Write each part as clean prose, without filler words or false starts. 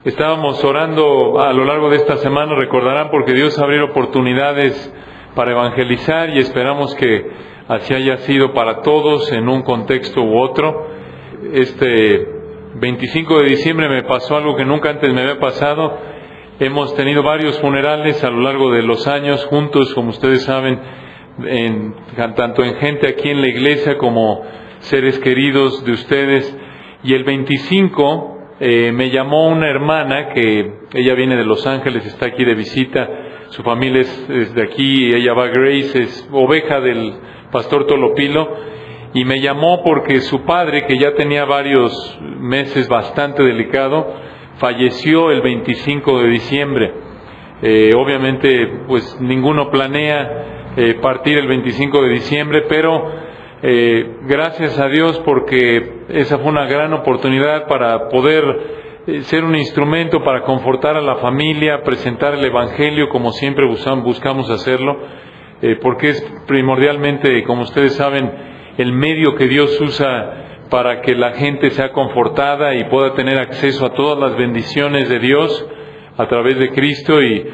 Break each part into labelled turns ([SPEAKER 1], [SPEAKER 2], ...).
[SPEAKER 1] Estábamos orando a lo largo de esta semana, recordarán, porque Dios abrió oportunidades para evangelizar y esperamos que así haya sido para todos en un contexto u otro. Este 25 de diciembre me pasó algo que nunca antes me había pasado. Hemos tenido varios funerales a lo largo de los años juntos, como ustedes saben, tanto en gente aquí en la iglesia como seres queridos de ustedes. Y el 25 me llamó una hermana que ella viene de Los Ángeles, está aquí de visita, su familia es de aquí, ella va a Grace, es oveja del pastor Tolopilo, y me llamó porque su padre, que ya tenía varios meses bastante delicado, falleció el 25 de diciembre. Obviamente, pues ninguno planea partir el 25 de diciembre, pero gracias a Dios, porque esa fue una gran oportunidad para poder ser un instrumento para confortar a la familia, presentar el Evangelio como siempre buscamos hacerlo, porque es primordialmente, como ustedes saben, el medio que Dios usa para que la gente sea confortada y pueda tener acceso a todas las bendiciones de Dios a través de Cristo. Y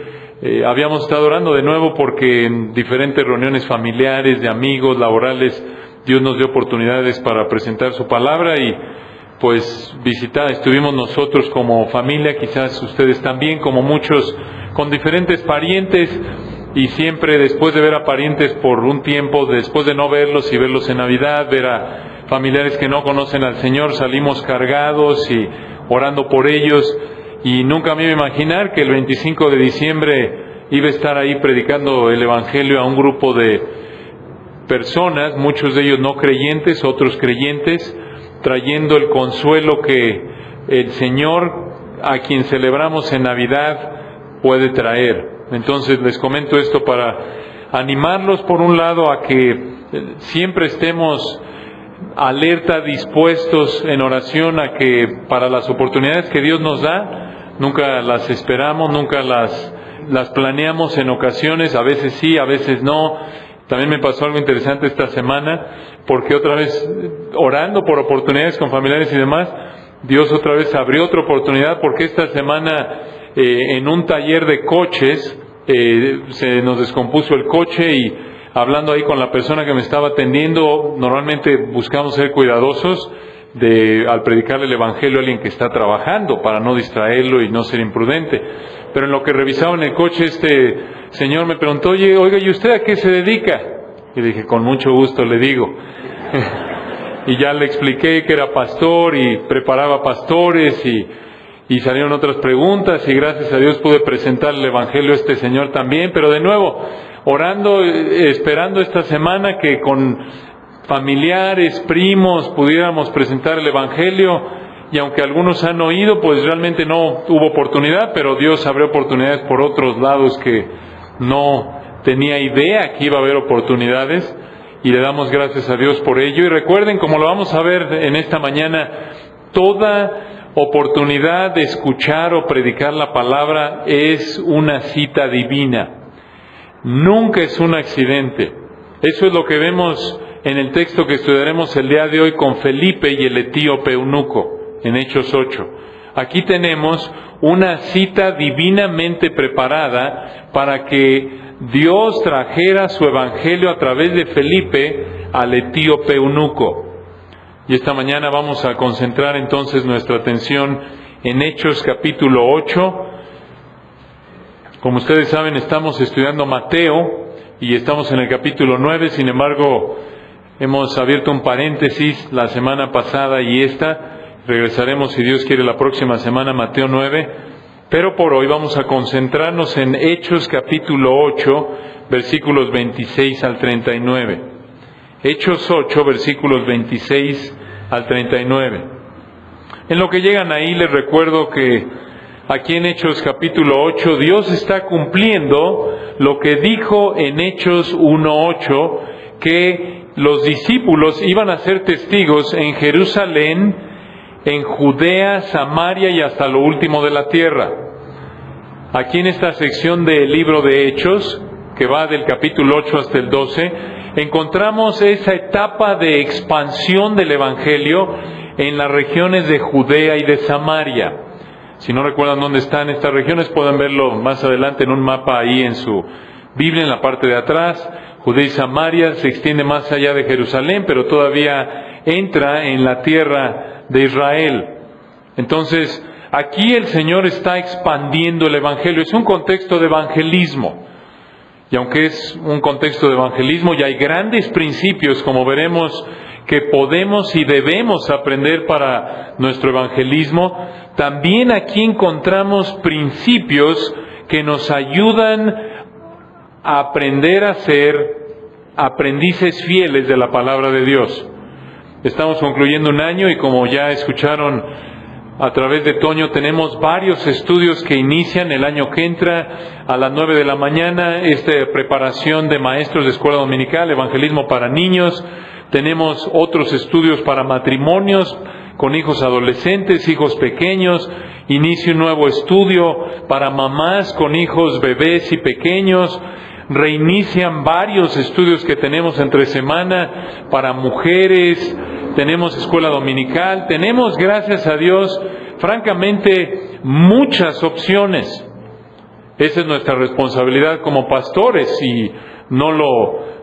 [SPEAKER 1] habíamos estado orando de nuevo porque en diferentes reuniones familiares, de amigos, laborales, Dios nos dio oportunidades para presentar su palabra y pues estuvimos nosotros como familia, quizás ustedes también, como muchos, con diferentes parientes, y siempre después de ver a parientes por un tiempo, después de no verlos y verlos en Navidad, ver a familiares que no conocen al Señor, salimos cargados y orando por ellos, y nunca me iba a imaginar que el 25 de diciembre iba a estar ahí predicando el Evangelio a un grupo de personas, muchos de ellos no creyentes, otros creyentes, trayendo el consuelo que el Señor, a quien celebramos en Navidad, puede traer. Entonces les comento esto para animarlos, por un lado, a que siempre estemos alerta, dispuestos en oración, a que para las oportunidades que Dios nos da, nunca las esperamos, nunca las planeamos en ocasiones, a veces sí, a veces no. También me pasó algo interesante esta semana, porque otra vez, orando por oportunidades con familiares y demás, Dios otra vez abrió otra oportunidad, porque esta semana en un taller de coches se nos descompuso el coche, y hablando ahí con la persona que me estaba atendiendo, normalmente buscamos ser cuidadosos al predicarle el Evangelio a alguien que está trabajando, para no distraerlo y no ser imprudente. Pero en lo que revisaba en el coche, este señor me preguntó: oiga, ¿y usted a qué se dedica? Y le dije: con mucho gusto le digo. Y ya le expliqué que era pastor y preparaba pastores, y salieron otras preguntas, y gracias a Dios pude presentar el Evangelio a este señor también. Pero de nuevo, orando, esperando esta semana que con familiares, primos, pudiéramos presentar el Evangelio. Y aunque algunos han oído, pues realmente no hubo oportunidad, pero Dios abrió oportunidades por otros lados que no tenía idea que iba a haber oportunidades, y le damos gracias a Dios por ello. Y recuerden, como lo vamos a ver en esta mañana, toda oportunidad de escuchar o predicar la palabra es una cita divina. Nunca es un accidente. Eso es lo que vemos en el texto que estudiaremos el día de hoy con Felipe y el etíope eunuco, en Hechos 8. Aquí tenemos una cita divinamente preparada para que Dios trajera su evangelio a través de Felipe al etíope eunuco. Y esta mañana vamos a concentrar entonces nuestra atención en Hechos capítulo 8. Como ustedes saben, estamos estudiando Mateo y estamos en el capítulo 9, sin embargo, hemos abierto un paréntesis la semana pasada y esta. Regresaremos, si Dios quiere, la próxima semana a Mateo 9, pero por hoy vamos a concentrarnos en Hechos capítulo 8, versículos 26 al 39. Hechos 8, versículos 26 al 39. En lo que llegan ahí, les recuerdo que aquí en Hechos capítulo 8, Dios está cumpliendo lo que dijo en Hechos 1:8, que los discípulos iban a ser testigos en Jerusalén, en Judea, Samaria y hasta lo último de la tierra. Aquí en esta sección del libro de Hechos, que va del capítulo 8 hasta el 12, encontramos esa etapa de expansión del Evangelio en las regiones de Judea y de Samaria. Si no recuerdan dónde están estas regiones, pueden verlo más adelante en un mapa ahí en su Biblia, en la parte de atrás. Judea y Samaria se extiende más allá de Jerusalén, pero todavía entra en la tierra de Israel. Entonces, aquí el Señor está expandiendo el Evangelio. Es un contexto de evangelismo. Y aunque es un contexto de evangelismo, ya hay grandes principios, como veremos, que podemos y debemos aprender para nuestro evangelismo. También aquí encontramos principios que nos ayudan a aprender a ser aprendices fieles de la palabra de Dios. Estamos concluyendo un año y como ya escucharon a través de Toño, tenemos varios estudios que inician el año que entra a las 9 de la mañana, preparación de maestros de escuela dominical, evangelismo para niños. Tenemos otros estudios para matrimonios con hijos adolescentes, hijos pequeños. Inicia un nuevo estudio para mamás con hijos bebés y pequeños. Reinician varios estudios que tenemos entre semana para mujeres. Tenemos escuela dominical. Tenemos, gracias a Dios, francamente, muchas opciones. Esa es nuestra responsabilidad como pastores y no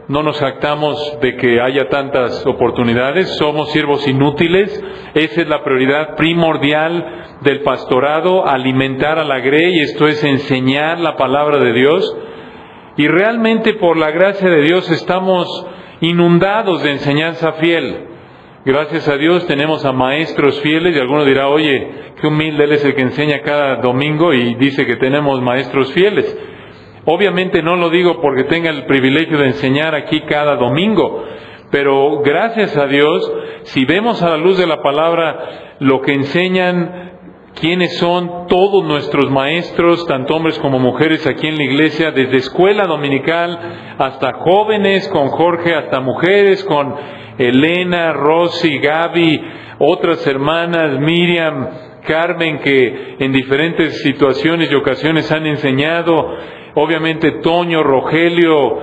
[SPEAKER 1] nos jactamos de que haya tantas oportunidades. Somos siervos inútiles. Esa es la prioridad primordial del pastorado, alimentar a la grey, esto es enseñar la palabra de Dios. Y realmente por la gracia de Dios estamos inundados de enseñanza fiel. Gracias a Dios tenemos a maestros fieles y alguno dirá, oye, qué humilde él es el que enseña cada domingo y dice que tenemos maestros fieles. Obviamente no lo digo porque tenga el privilegio de enseñar aquí cada domingo, pero gracias a Dios, si vemos a la luz de la palabra lo que enseñan, quiénes son todos nuestros maestros, tanto hombres como mujeres aquí en la iglesia, desde escuela dominical hasta jóvenes, con Jorge, hasta mujeres, con Elena, Rosy, Gaby, otras hermanas, Miriam, Carmen, que en diferentes situaciones y ocasiones han enseñado, obviamente Toño, Rogelio,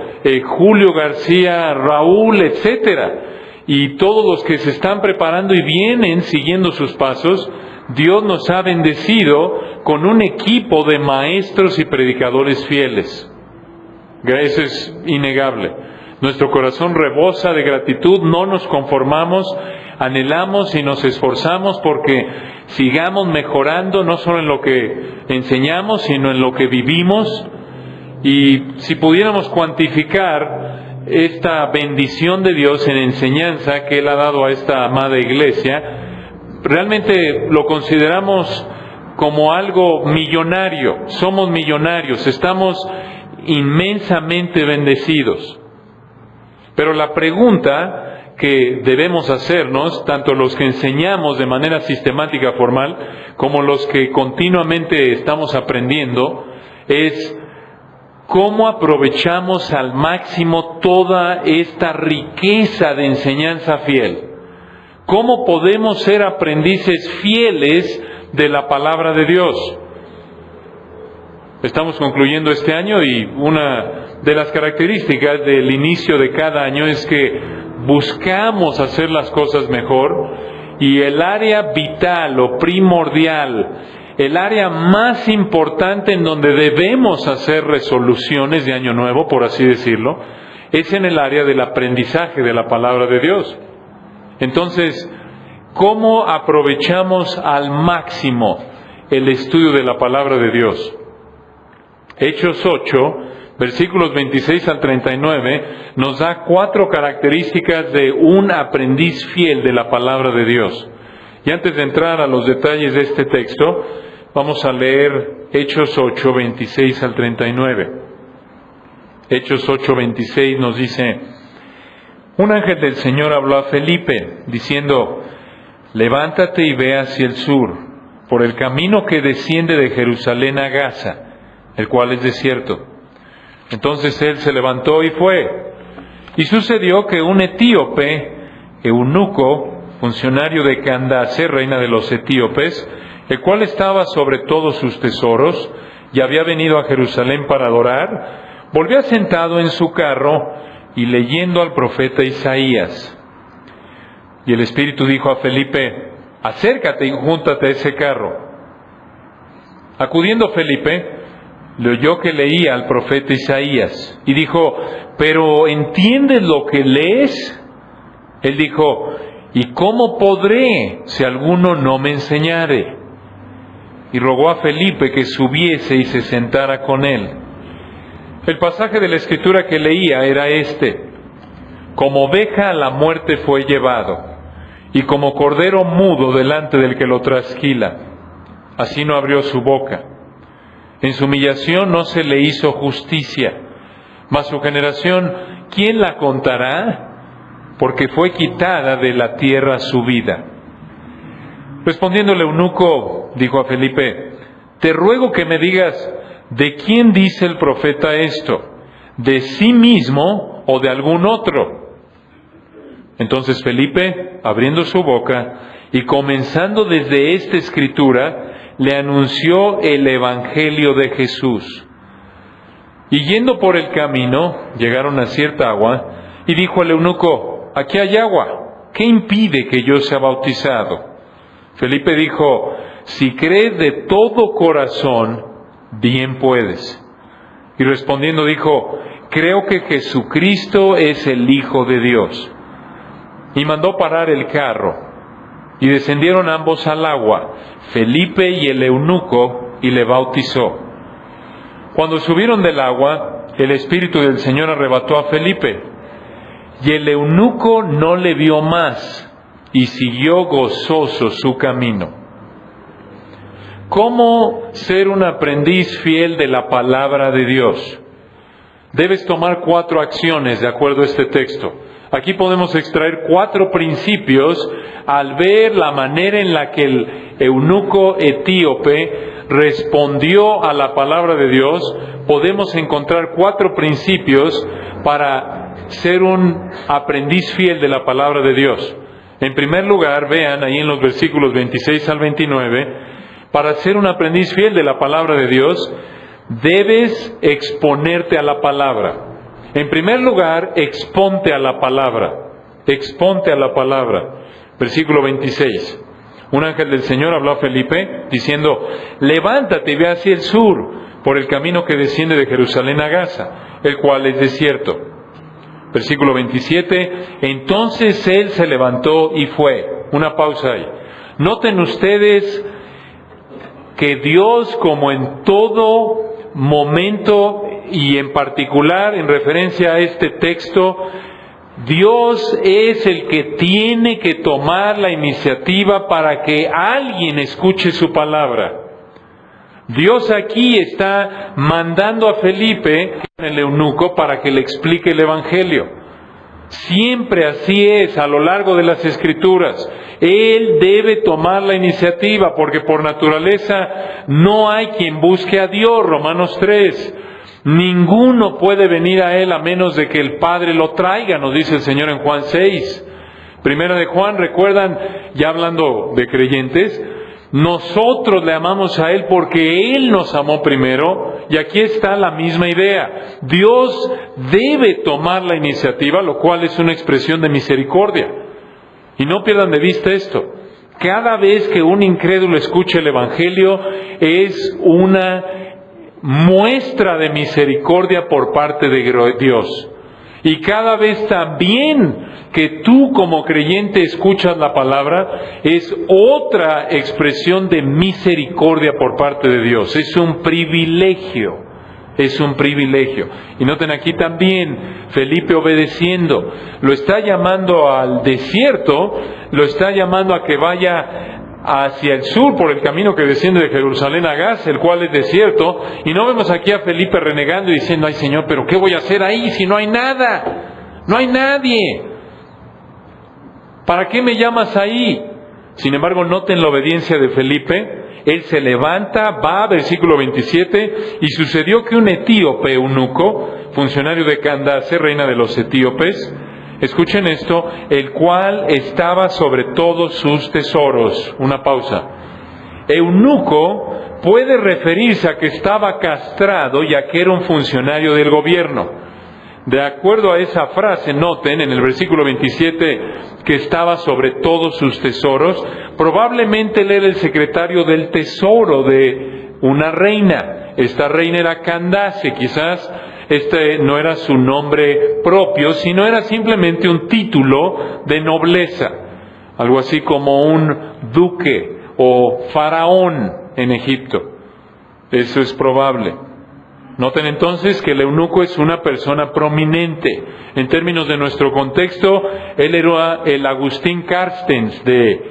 [SPEAKER 1] Julio García, Raúl, etcétera, y todos los que se están preparando y vienen siguiendo sus pasos. Dios nos ha bendecido con un equipo de maestros y predicadores fieles. Eso es innegable. Nuestro corazón rebosa de gratitud, no nos conformamos, anhelamos y nos esforzamos porque sigamos mejorando no solo en lo que enseñamos, sino en lo que vivimos. Y si pudiéramos cuantificar esta bendición de Dios en enseñanza que Él ha dado a esta amada iglesia, realmente lo consideramos como algo millonario. Somos millonarios, estamos inmensamente bendecidos. Pero la pregunta que debemos hacernos, tanto los que enseñamos de manera sistemática formal, como los que continuamente estamos aprendiendo, es ¿cómo aprovechamos al máximo toda esta riqueza de enseñanza fiel? ¿Cómo podemos ser aprendices fieles de la palabra de Dios? Estamos concluyendo este año y una de las características del inicio de cada año es que buscamos hacer las cosas mejor y el área vital o primordial, el área más importante en donde debemos hacer resoluciones de año nuevo, por así decirlo, es en el área del aprendizaje de la palabra de Dios. Entonces, ¿cómo aprovechamos al máximo el estudio de la palabra de Dios? Hechos 8, versículos 26 al 39, nos da 4 características de un aprendiz fiel de la palabra de Dios. Y antes de entrar a los detalles de este texto, vamos a leer Hechos 8, 26 al 39. Hechos 8, 26 nos dice: un ángel del Señor habló a Felipe, diciendo: levántate y ve hacia el sur, por el camino que desciende de Jerusalén a Gaza, el cual es desierto. Entonces él se levantó y fue. Y sucedió que un etíope, eunuco, funcionario de Candace, reina de los etíopes, el cual estaba sobre todos sus tesoros, y había venido a Jerusalén para adorar, volvió sentado en su carro y leyendo al profeta Isaías. Y el Espíritu dijo a Felipe: acércate y júntate a ese carro. Acudiendo Felipe, le oyó que leía al profeta Isaías y dijo: ¿pero entiendes lo que lees? Él dijo: ¿y cómo podré si alguno no me enseñare? Y rogó a Felipe que subiese y se sentara con él. El pasaje de la Escritura que leía era este: como oveja a la muerte fue llevado, y como cordero mudo delante del que lo trasquila, así no abrió su boca. En su humillación no se le hizo justicia, mas su generación, ¿quién la contará? Porque fue quitada de la tierra su vida. Respondiendo el eunuco, dijo a Felipe: te ruego que me digas, ¿de quién dice el profeta esto? ¿De sí mismo o de algún otro? Entonces Felipe, abriendo su boca y comenzando desde esta escritura, le anunció el evangelio de Jesús. Y yendo por el camino, llegaron a cierta agua, y dijo al eunuco: aquí hay agua, ¿qué impide que yo sea bautizado? Felipe dijo: si crees de todo corazón, bien puedes. Y respondiendo dijo: creo que Jesucristo es el Hijo de Dios. Y mandó parar el carro, y descendieron ambos al agua, Felipe y el eunuco, y le bautizó. Cuando subieron del agua, el Espíritu del Señor arrebató a Felipe, y el eunuco no le vio más, y siguió gozoso su camino. ¿Cómo ser un aprendiz fiel de la palabra de Dios? Debes tomar 4 acciones de acuerdo a este texto. Aquí podemos extraer 4 principios al ver la manera en la que el eunuco etíope respondió a la palabra de Dios. Podemos encontrar 4 principios para ser un aprendiz fiel de la palabra de Dios. En primer lugar, vean ahí en los versículos 26 al 29, para ser un aprendiz fiel de la palabra de Dios, debes exponerte a la palabra. En primer lugar, exponte a la palabra. Exponte a la palabra. Versículo 26. Un ángel del Señor habló a Felipe diciendo: levántate y ve hacia el sur, por el camino que desciende de Jerusalén a Gaza, el cual es desierto. Versículo 27. Entonces él se levantó y fue. Una pausa ahí. Noten ustedes que Dios, como en todo momento y en particular en referencia a este texto, Dios es el que tiene que tomar la iniciativa para que alguien escuche su palabra. Dios aquí está mandando a Felipe, el eunuco, para que le explique el evangelio. Siempre así es a lo largo de las Escrituras. Él debe tomar la iniciativa porque por naturaleza no hay quien busque a Dios. Romanos 3. Ninguno puede venir a Él a menos de que el Padre lo traiga, nos dice el Señor en Juan 6. Primera de Juan, recuerdan, ya hablando de creyentes, nosotros le amamos a Él porque Él nos amó primero, y aquí está la misma idea. Dios debe tomar la iniciativa, lo cual es una expresión de misericordia. Y no pierdan de vista esto. Cada vez que un incrédulo escucha el Evangelio es una muestra de misericordia por parte de Dios. Y cada vez también que tú como creyente escuchas la palabra es otra expresión de misericordia por parte de Dios. Es un privilegio. Es un privilegio. Y noten aquí también, Felipe obedeciendo, lo está llamando al desierto, lo está llamando a que vaya hacia el sur por el camino que desciende de Jerusalén a Gaza, el cual es desierto. Y no vemos aquí a Felipe renegando y diciendo: ay Señor, pero ¿qué voy a hacer ahí si no hay nada? No hay nadie. ¿Para qué me llamas ahí? Sin embargo, noten la obediencia de Felipe. Él se levanta, va, versículo 27, y sucedió que un etíope eunuco, funcionario de Candace, reina de los etíopes, escuchen esto, el cual estaba sobre todos sus tesoros. Una pausa. Eunuco puede referirse a que estaba castrado y a que era un funcionario del gobierno. De acuerdo a esa frase, noten en el versículo 27 que estaba sobre todos sus tesoros. Probablemente él era el secretario del tesoro una reina. Esta reina era Candace. Quizás este no era su nombre propio, sino era simplemente un título de nobleza, algo así como un duque o faraón en Egipto. Eso es probable. Noten entonces que el eunuco es una persona prominente. En términos de nuestro contexto, él era el Agustín Carstens de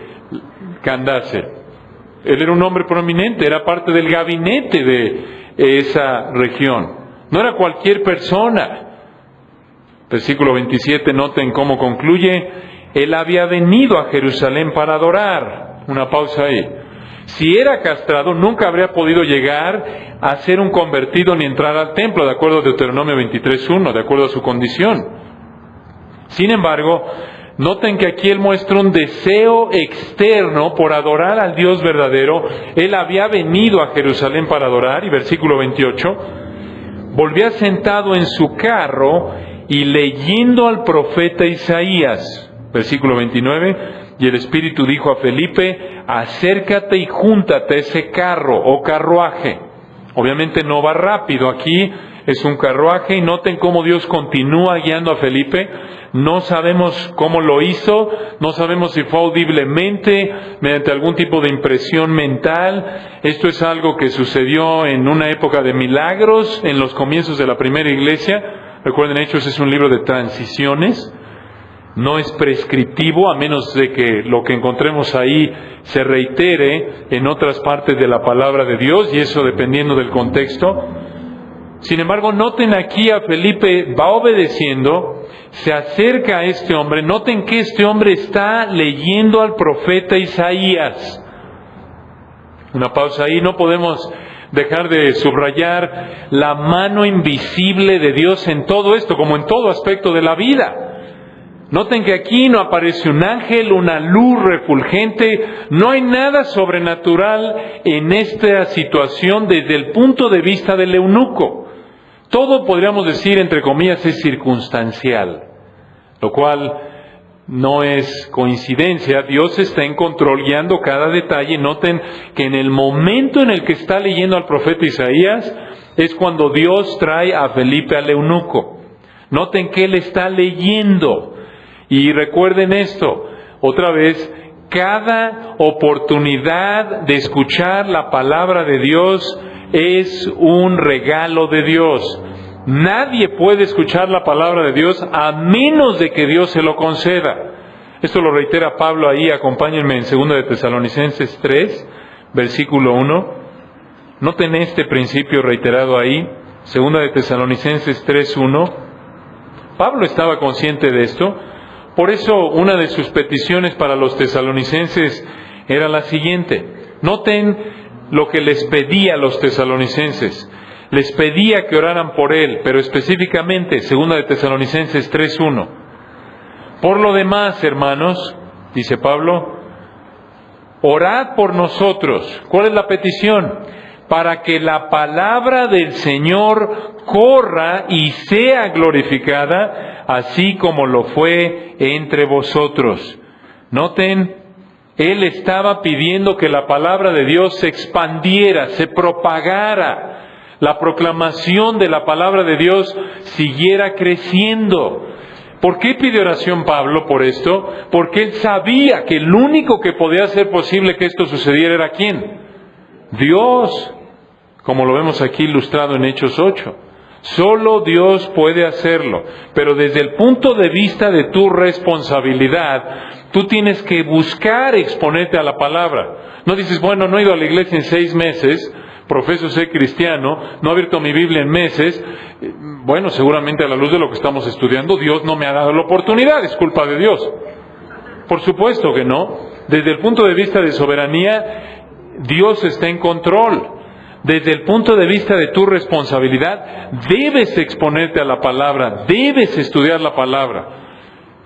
[SPEAKER 1] Candace. Él era un hombre prominente, era parte del gabinete de esa región. No era cualquier persona. Versículo 27, noten cómo concluye. Él había venido a Jerusalén para adorar. Una pausa ahí. Si era castrado, nunca habría podido llegar a ser un convertido ni entrar al templo, de acuerdo a Deuteronomio 23:1, de acuerdo a su condición. Sin embargo, noten que aquí él muestra un deseo externo por adorar al Dios verdadero. Él había venido a Jerusalén para adorar, y versículo 28, volvía sentado en su carro y leyendo al profeta Isaías. Versículo 29, y el Espíritu dijo a Felipe, acércate y júntate a ese carro o carruaje. Obviamente no va rápido, aquí es un carruaje, y noten cómo Dios continúa guiando a Felipe. No sabemos cómo lo hizo, no sabemos si fue audiblemente, mediante algún tipo de impresión mental. Esto es algo que sucedió en una época de milagros, en los comienzos de la primera iglesia. Recuerden, Hechos es un libro de transiciones. No es prescriptivo, a menos de que lo que encontremos ahí se reitere en otras partes de la palabra de Dios, y eso dependiendo del contexto. Sin embargo, noten aquí a Felipe, va obedeciendo, se acerca a este hombre. Noten que este hombre está leyendo al profeta Isaías. Una pausa ahí, no podemos dejar de subrayar la mano invisible de Dios en todo esto, como en todo aspecto de la vida. Noten que aquí no aparece un ángel, una luz refulgente, no hay nada sobrenatural en esta situación desde el punto de vista del eunuco. Todo, podríamos decir, entre comillas, es circunstancial, lo cual no es coincidencia. Dios está en control, guiando cada detalle. Noten que en el momento en el que está leyendo al profeta Isaías, es cuando Dios trae a Felipe al eunuco. Noten que él está leyendo. Y recuerden esto, otra vez, cada oportunidad de escuchar la palabra de Dios es un regalo de Dios. Nadie puede escuchar la palabra de Dios a menos de que Dios se lo conceda. Esto lo reitera Pablo ahí, acompáñenme en 2 de Tesalonicenses 3, versículo 1. Noten este principio reiterado ahí, 2 de Tesalonicenses 3:1. Pablo estaba consciente de esto. Por eso una de sus peticiones para los tesalonicenses era la siguiente. Noten lo que les pedía a los tesalonicenses. Les pedía que oraran por él, pero específicamente, 2 de Tesalonicenses 3:1. Por lo demás, hermanos, dice Pablo, orad por nosotros. ¿Cuál es la petición? Para que la palabra del Señor corra y sea glorificada, así como lo fue entre vosotros. Noten, él estaba pidiendo que la palabra de Dios se expandiera, se propagara. La proclamación de la palabra de Dios siguiera creciendo. ¿Por qué pide oración Pablo por esto? Porque él sabía que el único que podía hacer posible que esto sucediera era ¿quién? Dios, como lo vemos aquí ilustrado en Hechos 8. Solo Dios puede hacerlo, pero desde el punto de vista de tu responsabilidad, tú tienes que buscar exponerte a la palabra. No dices, bueno, no he ido a la iglesia en 6 meses, profeso ser cristiano, no he abierto mi Biblia en meses. Bueno, seguramente a la luz de lo que estamos estudiando, Dios no me ha dado la oportunidad, es culpa de Dios. Por supuesto que no. Desde el punto de vista de soberanía, Dios está en control. Desde el punto de vista de tu responsabilidad, debes exponerte a la palabra, debes estudiar la palabra.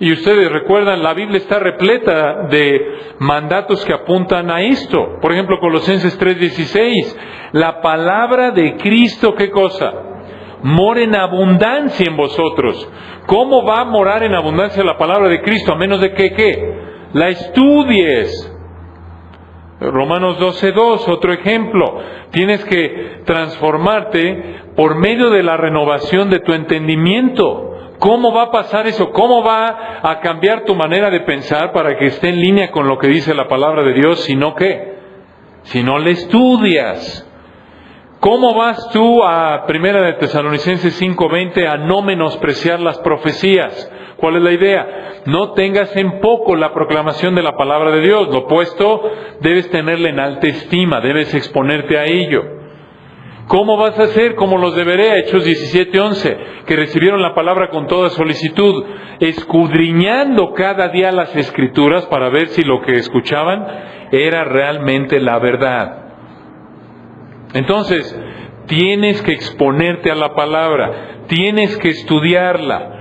[SPEAKER 1] Y ustedes recuerdan, la Biblia está repleta de mandatos que apuntan a esto. Por ejemplo, Colosenses 3:16, la palabra de Cristo, ¿qué cosa? Mora en abundancia en vosotros. ¿Cómo va a morar en abundancia la palabra de Cristo? A menos de que, ¿qué? La estudies. Romanos 12:2, otro ejemplo. Tienes que transformarte por medio de la renovación de tu entendimiento. ¿Cómo va a pasar eso? ¿Cómo va a cambiar tu manera de pensar para que esté en línea con lo que dice la palabra de Dios? Si no, ¿qué? Si no le estudias. ¿Cómo vas tú a 1 de Tesalonicenses 5:20 a no menospreciar las profecías? ¿Cuál es la idea? No tengas en poco la proclamación de la palabra de Dios. Lo opuesto, debes tenerla en alta estima, debes exponerte a ello. ¿Cómo vas a hacer? Como los de Berea, Hechos 17:11, que recibieron la palabra con toda solicitud, escudriñando cada día las Escrituras para ver si lo que escuchaban era realmente la verdad. Entonces, tienes que exponerte a la palabra, tienes que estudiarla.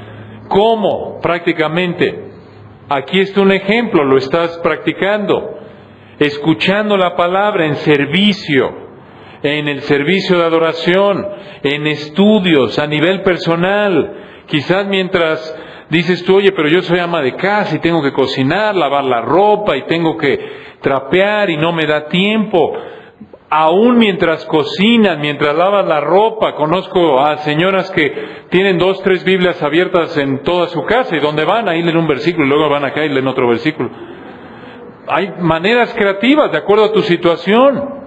[SPEAKER 1] ¿Cómo? Prácticamente. Aquí está un ejemplo, lo estás practicando. Escuchando la palabra en servicio, en el servicio de adoración, en estudios, a nivel personal. Quizás mientras dices tú, oye, pero yo soy ama de casa y tengo que cocinar, lavar la ropa y tengo que trapear y no me da tiempo. Aún mientras cocinas, mientras lavas la ropa, conozco a señoras que tienen 2, 3 Biblias abiertas en toda su casa y donde van, ahí leen un versículo y luego van acá y leen otro versículo. Hay maneras creativas de acuerdo a tu situación.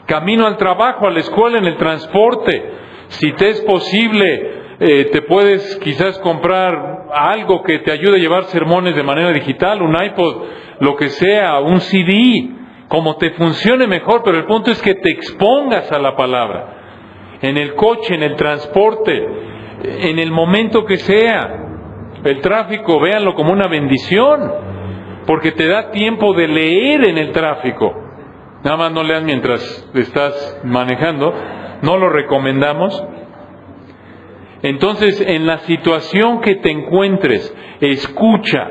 [SPEAKER 1] Camino al trabajo, a la escuela, en el transporte. Si te es posible, te puedes quizás comprar algo que te ayude a llevar sermones de manera digital, un iPod, lo que sea, un CD. Como te funcione mejor, pero el punto es que te expongas a la palabra, en el coche, en el transporte, en el momento que sea. El tráfico, véanlo como una bendición, porque te da tiempo de leer en el tráfico. Nada más no leas mientras estás manejando, no lo recomendamos. Entonces, en la situación que te encuentres, escucha.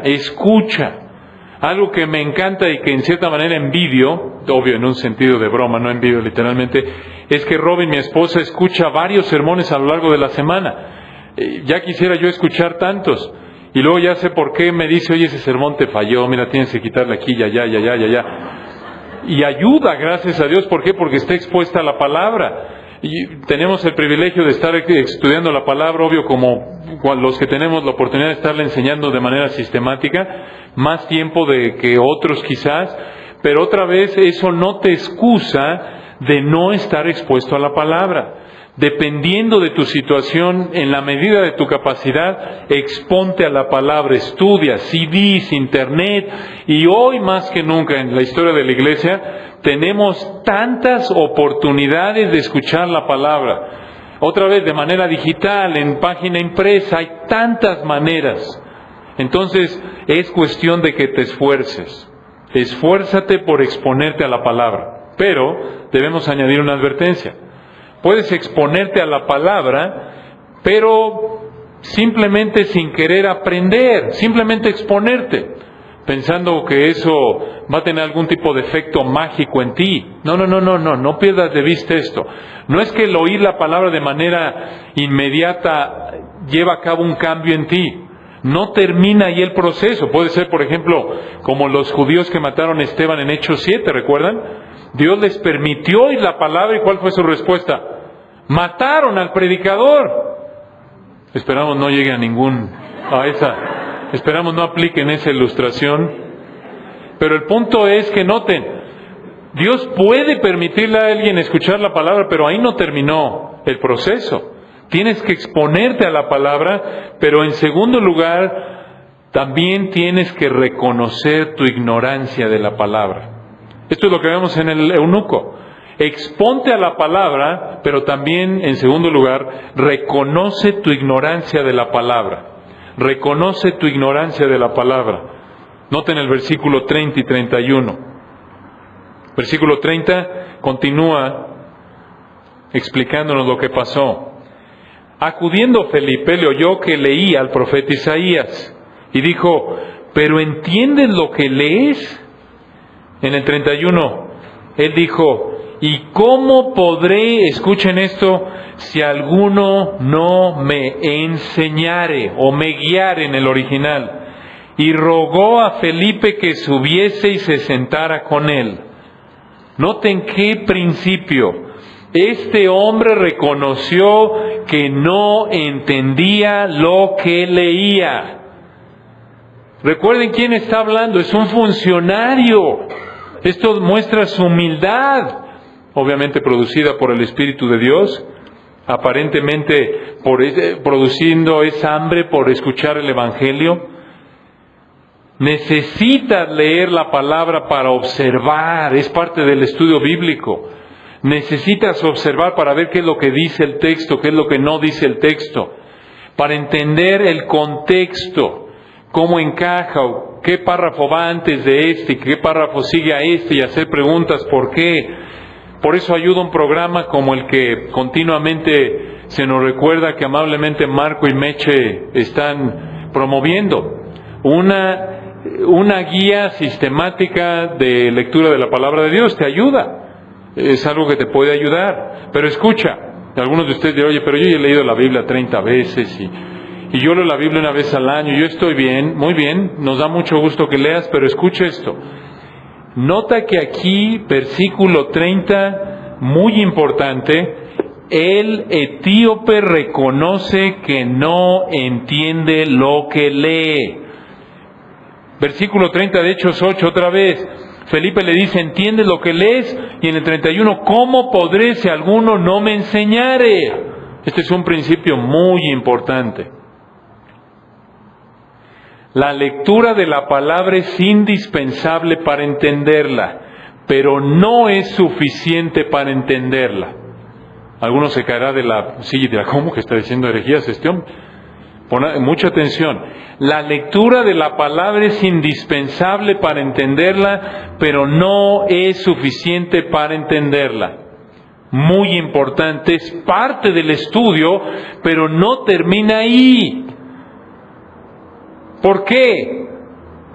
[SPEAKER 1] Algo que me encanta y que en cierta manera envidio, obvio en un sentido de broma, no envidio literalmente, es que Robin, mi esposa, escucha varios sermones a lo largo de la semana. Ya quisiera yo escuchar tantos. Y luego ya sé por qué me dice, oye, ese sermón te falló, mira, tienes que quitarle aquí, ya. Y ayuda, gracias a Dios. ¿Por qué? Porque está expuesta a la palabra. Y tenemos el privilegio de estar estudiando la palabra, obvio, como los que tenemos la oportunidad de estarla enseñando de manera sistemática, más tiempo de que otros quizás, pero otra vez eso no te excusa de no estar expuesto a la palabra. Dependiendo de tu situación, en la medida de tu capacidad, exponte a la palabra, estudia, CDs, internet, y hoy más que nunca en la historia de la iglesia, tenemos tantas oportunidades de escuchar la palabra. Otra vez, de manera digital, en página impresa, hay tantas maneras. Entonces, es cuestión de que te esfuerces. Esfuérzate por exponerte a la palabra. Pero, debemos añadir una advertencia. Puedes exponerte a la palabra, pero simplemente sin querer aprender, simplemente exponerte, pensando que eso va a tener algún tipo de efecto mágico en ti. No pierdas de vista esto. No es que el oír la palabra de manera inmediata lleva a cabo un cambio en ti. No termina ahí el proceso. Puede ser, por ejemplo, como los judíos que mataron a Esteban en Hechos 7, ¿recuerdan? Dios les permitió oír la palabra, ¿y cuál fue su respuesta? Mataron al predicador. Esperamos no llegue esperamos no apliquen esa ilustración. Pero el punto es que noten, Dios puede permitirle a alguien escuchar la palabra, pero ahí no terminó el proceso. Tienes que exponerte a la palabra, pero en segundo lugar, también tienes que reconocer tu ignorancia de la palabra. Esto es lo que vemos en el eunuco. Exponte a la palabra, pero también, en segundo lugar, reconoce tu ignorancia de la palabra. Reconoce tu ignorancia de la palabra. Noten el versículo 30 y 31. Versículo 30 continúa explicándonos lo que pasó. Acudiendo Felipe, le oyó que leía al profeta Isaías y dijo, ¿pero entiendes lo que lees? En el 31, él dijo, ¿y cómo podré, escuchen esto, si alguno no me enseñare o me guiare en el original? Y rogó a Felipe que subiese y se sentara con él. Noten qué principio. Este hombre reconoció que no entendía lo que leía. Recuerden quién está hablando, es un funcionario. Esto muestra su humildad, obviamente producida por el Espíritu de Dios, aparentemente produciendo esa hambre por escuchar el Evangelio. Necesitas leer la palabra para observar, es parte del estudio bíblico. Necesitas observar para ver qué es lo que dice el texto, qué es lo que no dice el texto, para entender el contexto, cómo encaja, o qué párrafo va antes de este, qué párrafo sigue a este, y hacer preguntas, ¿por qué? Por eso ayuda un programa como el que continuamente se nos recuerda que amablemente Marco y Meche están promoviendo. Una guía sistemática de lectura de la palabra de Dios te ayuda. Es algo que te puede ayudar. Pero escucha, algunos de ustedes dirán, oye, pero yo ya he leído la Biblia 30 veces y yo leo la Biblia una vez al año, yo estoy bien, muy bien, nos da mucho gusto que leas, pero escucha esto. Nota que aquí, versículo 30, muy importante, el etíope reconoce que no entiende lo que lee. Versículo 30 de Hechos 8, otra vez. Felipe le dice, ¿entiendes lo que lees? Y en el 31, ¿cómo podré si alguno no me enseñare? Este es un principio muy importante. La lectura de la palabra es indispensable para entenderla, pero no es suficiente para entenderla. Algunos se caerá de la silla y dirá, ¿cómo que está diciendo herejías este hombre? Pon mucha atención. La lectura de la palabra es indispensable para entenderla, pero no es suficiente para entenderla. Muy importante, es parte del estudio, pero no termina ahí. ¿Por qué?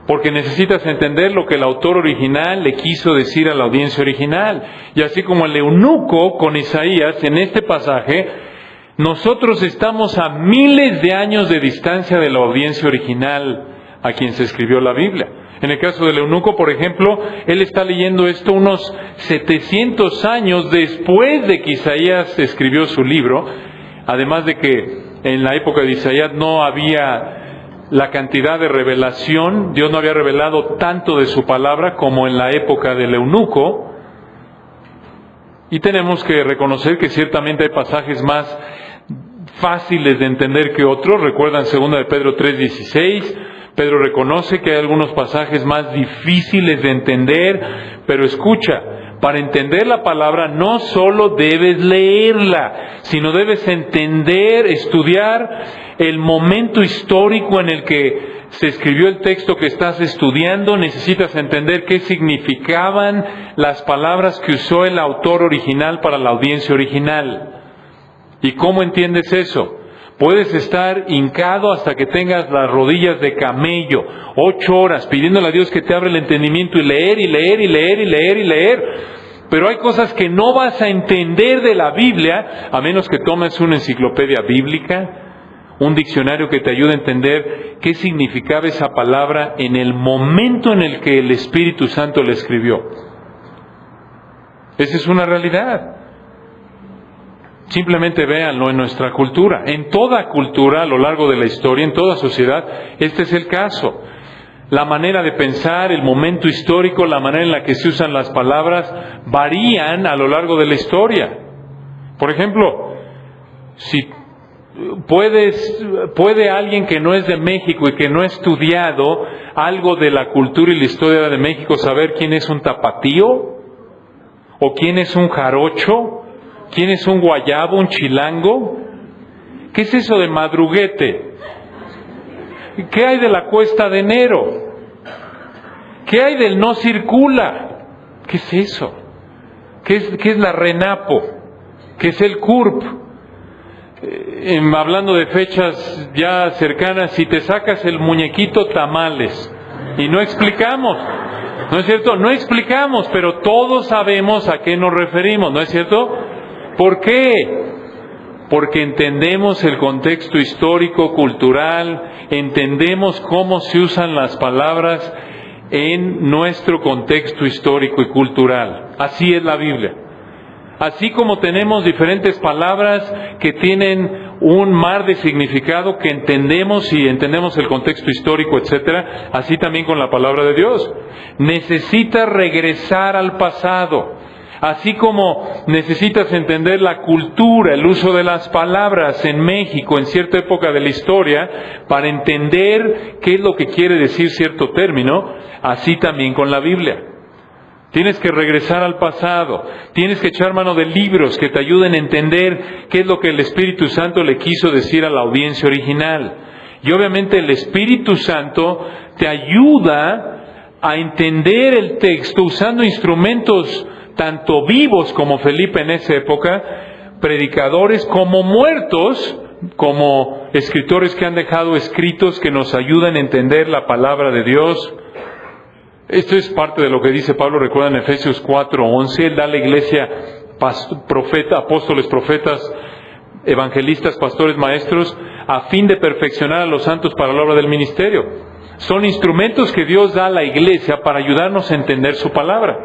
[SPEAKER 1] Porque necesitas entender lo que el autor original le quiso decir a la audiencia original. Y así como el eunuco con Isaías, en este pasaje, nosotros estamos a miles de años de distancia de la audiencia original a quien se escribió la Biblia. En el caso del eunuco, por ejemplo, él está leyendo esto unos 700 años después de que Isaías escribió su libro, además de que en la época de Isaías no había la cantidad de revelación, Dios no había revelado tanto de su palabra como en la época del eunuco, y tenemos que reconocer que ciertamente hay pasajes más fáciles de entender que otros. Recuerdan 2 de Pedro 3:16, Pedro reconoce que hay algunos pasajes más difíciles de entender, pero escucha, para entender la palabra no solo debes leerla, sino debes entender, estudiar el momento histórico en el que se escribió el texto que estás estudiando. Necesitas entender qué significaban las palabras que usó el autor original para la audiencia original. ¿Y cómo entiendes eso? Puedes estar hincado hasta que tengas las rodillas de camello, 8 horas, pidiéndole a Dios que te abra el entendimiento y leer, y leer, y leer, y leer, y leer. Pero hay cosas que no vas a entender de la Biblia, a menos que tomes una enciclopedia bíblica, un diccionario que te ayude a entender qué significaba esa palabra en el momento en el que el Espíritu Santo la escribió. Esa es una realidad. Simplemente véanlo en nuestra cultura. En toda cultura, a lo largo de la historia, en toda sociedad, este es el caso. La manera de pensar, el momento histórico, la manera en la que se usan las palabras, varían a lo largo de la historia. Por ejemplo, si puede alguien que no es de México y que no ha estudiado algo de la cultura y la historia de México saber quién es un tapatío, o quién es un jarocho, quién es un guayabo, un chilango. ¿Qué es eso de madruguete? ¿Qué hay de la cuesta de enero? ¿Qué hay del no circula? ¿Qué es eso? ¿Qué es la RENAPO? ¿Qué es el CURP? Hablando de fechas ya cercanas, si te sacas el muñequito tamales, y no explicamos, ¿no es cierto? No explicamos, pero todos sabemos a qué nos referimos, ¿no es cierto? ¿Por qué? Porque entendemos el contexto histórico, cultural, entendemos cómo se usan las palabras en nuestro contexto histórico y cultural. Así es la Biblia. Así como tenemos diferentes palabras que tienen un mar de significado que entendemos y entendemos el contexto histórico, etcétera, así también con la palabra de Dios. Necesitas regresar al pasado. Así como necesitas entender la cultura, el uso de las palabras en México en cierta época de la historia para entender qué es lo que quiere decir cierto término, así también con la Biblia. Tienes que regresar al pasado, tienes que echar mano de libros que te ayuden a entender qué es lo que el Espíritu Santo le quiso decir a la audiencia original. Y obviamente el Espíritu Santo te ayuda a entender el texto usando instrumentos tanto vivos como Felipe en esa época, predicadores como muertos, como escritores que han dejado escritos que nos ayudan a entender la palabra de Dios. Esto es parte de lo que dice Pablo, recuerdan en Efesios 4:11, él da a la iglesia apóstoles, profetas, evangelistas, pastores, maestros, a fin de perfeccionar a los santos para la obra del ministerio. Son instrumentos que Dios da a la iglesia para ayudarnos a entender su palabra.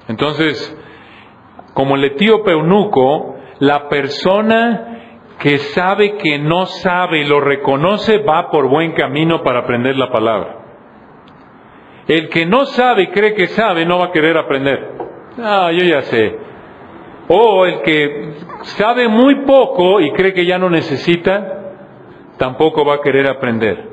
[SPEAKER 1] Entonces, como el etíope eunuco, la persona que sabe que no sabe y lo reconoce va por buen camino para aprender la palabra. El que no sabe y cree que sabe no va a querer aprender. Yo ya sé. O el que sabe muy poco y cree que ya no necesita, tampoco va a querer aprender.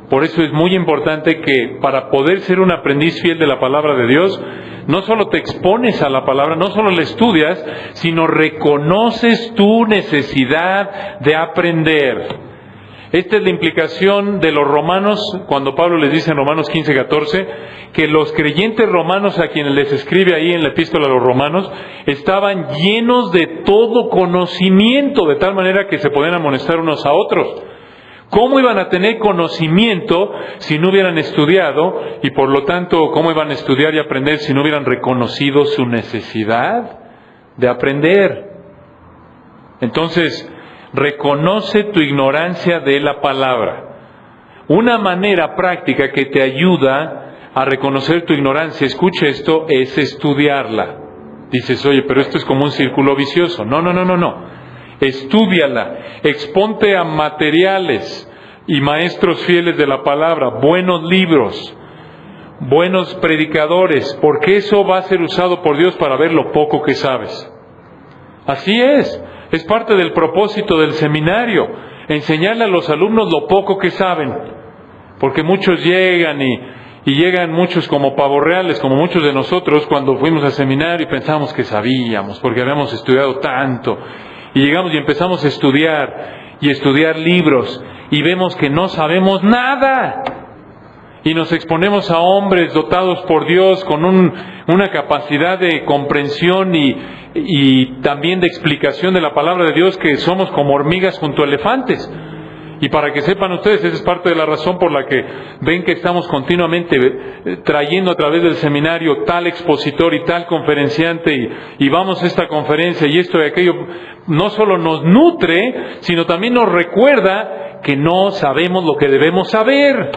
[SPEAKER 1] Por eso es muy importante que para poder ser un aprendiz fiel de la palabra de Dios, no solo te expones a la palabra, no solo la estudias, sino reconoces tu necesidad de aprender. Esta es la implicación de los romanos, cuando Pablo les dice en Romanos 15:14, que los creyentes romanos a quienes les escribe ahí en la epístola a los romanos, estaban llenos de todo conocimiento, de tal manera que se podían amonestar unos a otros. ¿Cómo iban a tener conocimiento si no hubieran estudiado? Y por lo tanto, ¿cómo iban a estudiar y aprender si no hubieran reconocido su necesidad de aprender? Entonces, reconoce tu ignorancia de la palabra. Una manera práctica que te ayuda a reconocer tu ignorancia, escucha esto, es estudiarla. Dices, oye, pero esto es como un círculo vicioso. No. Estúdiala, exponte a materiales y maestros fieles de la palabra, buenos libros, buenos predicadores, porque eso va a ser usado por Dios para ver lo poco que sabes. Así es parte del propósito del seminario, enseñarle a los alumnos lo poco que saben, porque muchos llegan y llegan muchos como pavorreales, como muchos de nosotros cuando fuimos al seminario y pensamos que sabíamos, porque habíamos estudiado tanto. Y llegamos y empezamos a estudiar libros y vemos que no sabemos nada. Y nos exponemos a hombres dotados por Dios con una capacidad de comprensión y también de explicación de la palabra de Dios que somos como hormigas junto a elefantes. Y para que sepan ustedes, esa es parte de la razón por la que ven que estamos continuamente trayendo a través del seminario tal expositor y tal conferenciante y vamos a esta conferencia y esto y aquello. No solo nos nutre, sino también nos recuerda que no sabemos lo que debemos saber.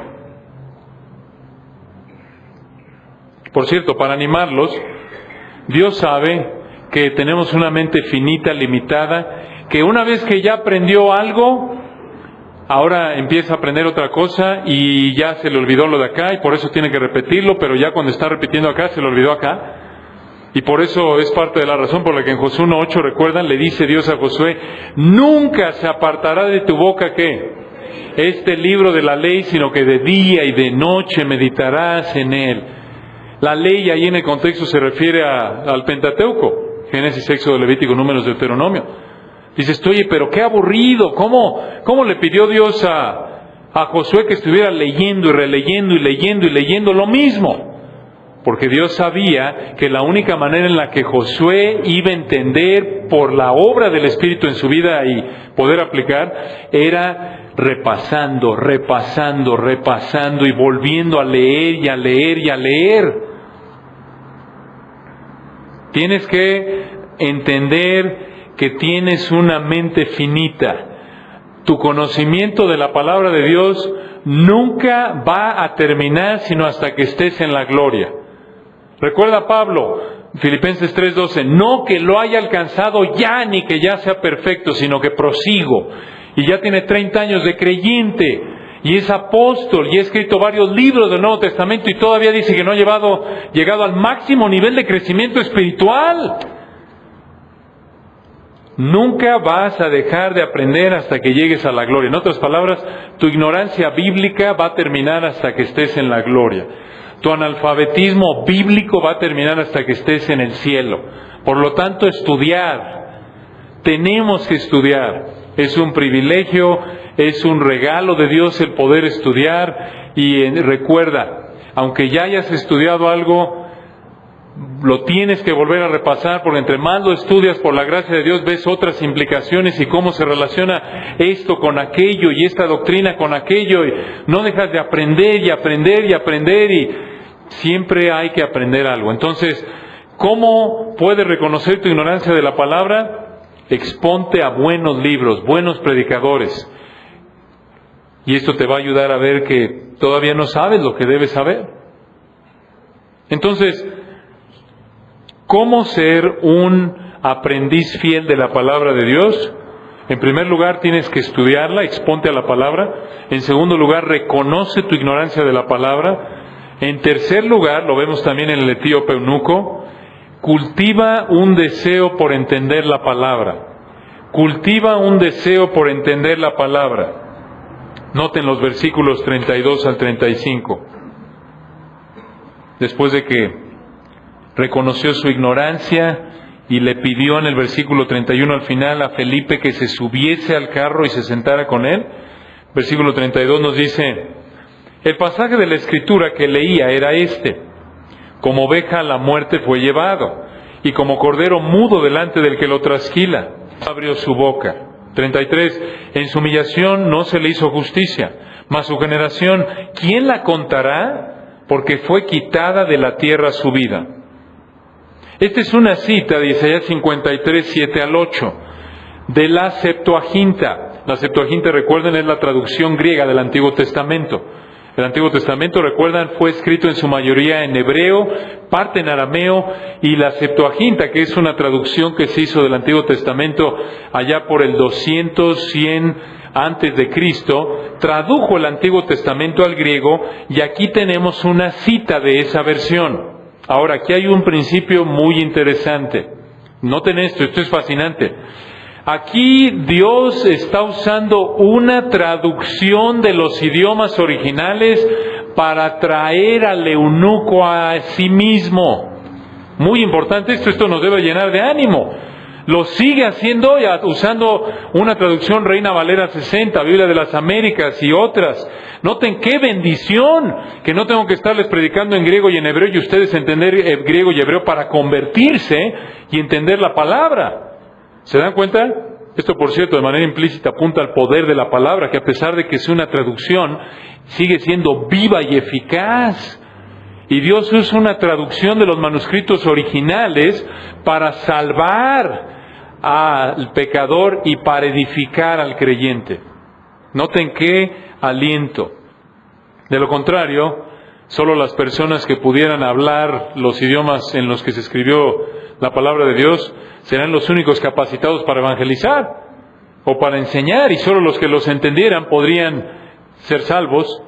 [SPEAKER 1] Por cierto, para animarlos, Dios sabe que tenemos una mente finita, limitada, que una vez que ya aprendió algo, ahora empieza a aprender otra cosa y ya se le olvidó lo de acá y por eso tiene que repetirlo, pero ya cuando está repitiendo acá se le olvidó acá. Y por eso es parte de la razón por la que en Josué 1:8, recuerdan, le dice Dios a Josué, nunca se apartará de tu boca, ¿qué? Este libro de la ley, sino que de día y de noche meditarás en él. La ley ahí en el contexto se refiere al Pentateuco, Génesis, Éxodo, Levítico, Números, Deuteronomio. Dices, oye, pero qué aburrido, ¿cómo le pidió Dios a Josué que estuviera leyendo y releyendo y leyendo lo mismo? Porque Dios sabía que la única manera en la que Josué iba a entender por la obra del Espíritu en su vida y poder aplicar era repasando y volviendo a leer. Tienes que entender que tienes una mente finita. Tu conocimiento de la palabra de Dios nunca va a terminar sino hasta que estés en la gloria. Recuerda Pablo, Filipenses 3:12, no que lo haya alcanzado ya ni que ya sea perfecto, sino que prosigo. Y ya tiene 30 años de creyente, y es apóstol, y ha escrito varios libros del Nuevo Testamento, y todavía dice que no ha llegado al máximo nivel de crecimiento espiritual. Nunca vas a dejar de aprender hasta que llegues a la gloria. En otras palabras, tu ignorancia bíblica va a terminar hasta que estés en la gloria. Tu analfabetismo bíblico va a terminar hasta que estés en el cielo. Por lo tanto, estudiar. Tenemos que estudiar. Es un privilegio, es un regalo de Dios el poder estudiar. Y recuerda, aunque ya hayas estudiado algo, lo tienes que volver a repasar, porque entre más lo estudias por la gracia de Dios, ves otras implicaciones y cómo se relaciona esto con aquello y esta doctrina con aquello, y no dejas de aprender y aprender y aprender, y siempre hay que aprender algo. Entonces, ¿cómo puedes reconocer tu ignorancia de la palabra? Exponte a buenos libros, buenos predicadores, y esto te va a ayudar a ver que todavía no sabes lo que debes saber. Entonces, ¿cómo ser un aprendiz fiel de la palabra de Dios? En primer lugar, tienes que estudiarla, exponte a la palabra. En segundo lugar, reconoce tu ignorancia de la palabra. En tercer lugar, lo vemos también en el etíope eunuco, cultiva un deseo por entender la palabra. Cultiva un deseo por entender la palabra. Noten los versículos 32 al 35. Después de que reconoció su ignorancia y le pidió en el versículo 31 al final a Felipe que se subiese al carro y se sentara con él. Versículo 32 nos dice, el pasaje de la Escritura que leía era este: como oveja a la muerte fue llevado, y como cordero mudo delante del que lo trasquila, abrió su boca. 33, en su humillación no se le hizo justicia, mas su generación, ¿quién la contará? Porque fue quitada de la tierra su vida. Esta es una cita de Isaías 53, 7 al 8, de la Septuaginta. La Septuaginta, recuerden, es la traducción griega del Antiguo Testamento. El Antiguo Testamento, recuerdan, fue escrito en su mayoría en hebreo, parte en arameo, y la Septuaginta, que es una traducción que se hizo del Antiguo Testamento allá por el 200-100 antes de Cristo, tradujo el Antiguo Testamento al griego, y aquí tenemos una cita de esa versión. Ahora, aquí hay un principio muy interesante. Noten esto es fascinante. Aquí Dios está usando una traducción de los idiomas originales para traer al eunuco a sí mismo. Muy importante esto nos debe llenar de ánimo. Lo sigue haciendo usando una traducción Reina Valera 60, Biblia de las Américas y otras. Noten qué bendición, que no tengo que estarles predicando en griego y en hebreo y ustedes entender griego y hebreo para convertirse y entender la palabra. ¿Se dan cuenta? Esto, por cierto, de manera implícita apunta al poder de la palabra, que a pesar de que es una traducción, sigue siendo viva y eficaz. Y Dios usa una traducción de los manuscritos originales para salvar al pecador y para edificar al creyente. Noten qué aliento. De lo contrario, solo las personas que pudieran hablar los idiomas en los que se escribió la palabra de Dios serán los únicos capacitados para evangelizar o para enseñar, y solo los que los entendieran podrían ser salvos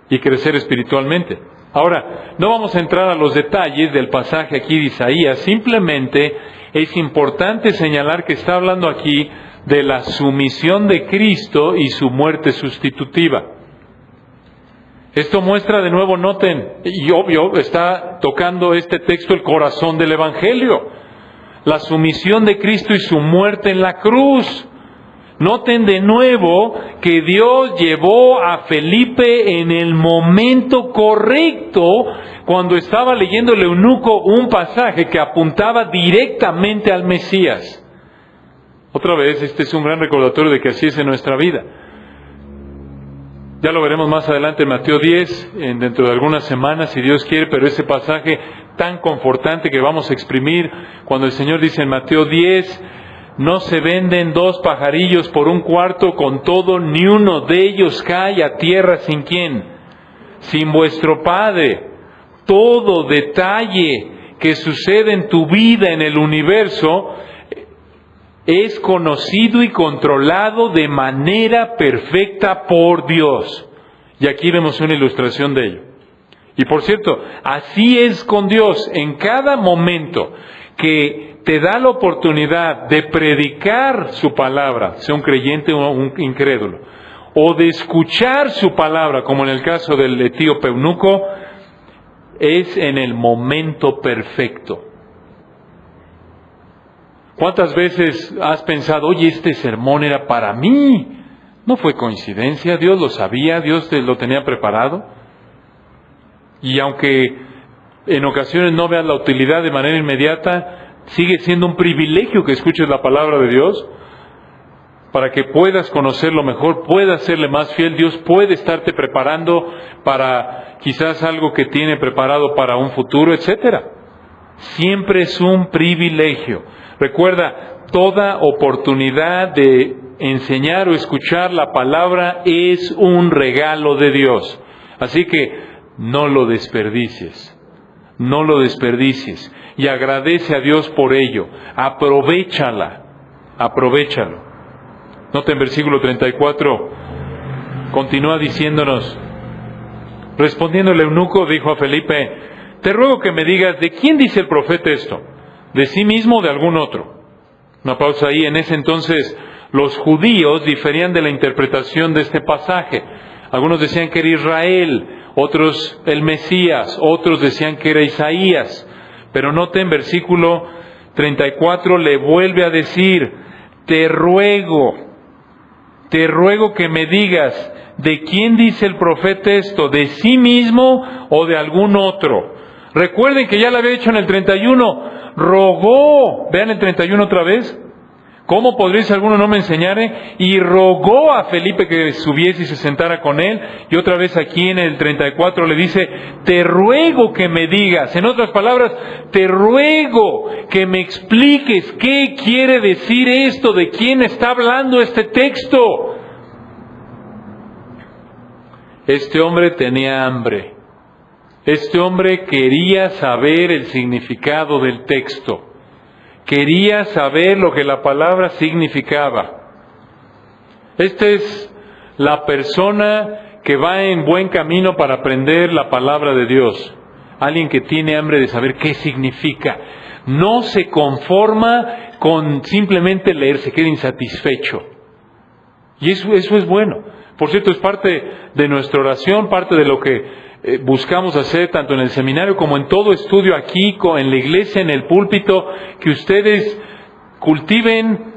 [SPEAKER 1] y crecer espiritualmente. Ahora, no vamos a entrar a los detalles del pasaje aquí de Isaías, simplemente es importante señalar que está hablando aquí de la sumisión de Cristo y su muerte sustitutiva. Esto muestra de nuevo, noten, y obvio, está tocando este texto el corazón del Evangelio, la sumisión de Cristo y su muerte en la cruz. Noten de nuevo que Dios llevó a Felipe en el momento correcto cuando estaba leyendo el eunuco un pasaje que apuntaba directamente al Mesías. Otra vez, este es un gran recordatorio de que así es en nuestra vida. Ya lo veremos más adelante en Mateo 10, dentro de algunas semanas, si Dios quiere, pero ese pasaje tan confortante que vamos a exprimir cuando el Señor dice en Mateo 10, no se venden 2 pajarillos por un cuarto, con todo ni uno de ellos cae a tierra sin quién, sin vuestro Padre. Todo detalle que sucede en tu vida, en el universo, es conocido y controlado de manera perfecta por Dios. Y aquí vemos una ilustración de ello. Y por cierto, así es con Dios. En cada momento que te da la oportunidad de predicar su palabra, sea un creyente o un incrédulo, o de escuchar su palabra, como en el caso del etíope eunuco, es en el momento perfecto. ¿Cuántas veces has pensado, oye, este sermón era para mí? No fue coincidencia, Dios lo sabía, Dios te lo tenía preparado. Y aunque en ocasiones no veas la utilidad de manera inmediata, sigue siendo un privilegio que escuches la palabra de Dios, para que puedas conocerlo mejor, puedas serle más fiel. Dios puede estarte preparando para quizás algo que tiene preparado para un futuro, etcétera. Siempre es un privilegio. Recuerda, toda oportunidad de enseñar o escuchar la palabra es un regalo de Dios. Así que no lo desperdicies. No lo desperdicies. Y agradece a Dios por ello. Aprovéchala. Aprovechalo. Nota en versículo 34, continúa diciéndonos: respondiendo el eunuco, dijo a Felipe: te ruego que me digas, ¿de quién dice el profeta esto? ¿De sí mismo o de algún otro? Una pausa ahí. En ese entonces los judíos diferían de la interpretación de este pasaje. Algunos decían que era Israel, otros el Mesías, otros decían que era Isaías. Pero noten, en versículo 34 le vuelve a decir: te ruego que me digas, ¿de quién dice el profeta esto? ¿De sí mismo o de algún otro? Recuerden que ya lo había hecho en el 31, rogó, vean el 31 otra vez, ¿cómo podréis alguno no me enseñare? Y rogó a Felipe que subiese y se sentara con él. Y otra vez aquí en el 34 le dice: te ruego que me digas. En otras palabras, te ruego que me expliques qué quiere decir esto, de quién está hablando este texto. Este hombre tenía hambre. Este hombre quería saber el significado del texto. Quería saber lo que la palabra significaba. Esta es la persona que va en buen camino para aprender la palabra de Dios. Alguien que tiene hambre de saber qué significa. No se conforma con simplemente leer, se queda insatisfecho. Y eso es bueno. Por cierto, es parte de nuestra oración, parte de lo que buscamos hacer tanto en el seminario como en todo estudio aquí, en la iglesia, en el púlpito, que ustedes cultiven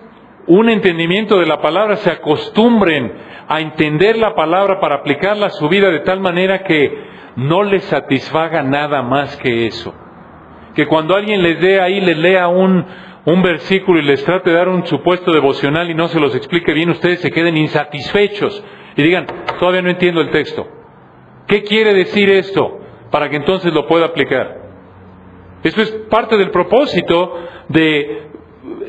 [SPEAKER 1] un entendimiento de la palabra, se acostumbren a entender la palabra para aplicarla a su vida de tal manera que no les satisfaga nada más que eso. Que cuando alguien les lea un versículo y les trate de dar un supuesto devocional y no se los explique bien, ustedes se queden insatisfechos y digan: todavía no entiendo el texto. ¿Qué quiere decir esto? Para que entonces lo pueda aplicar. Esto es parte del propósito de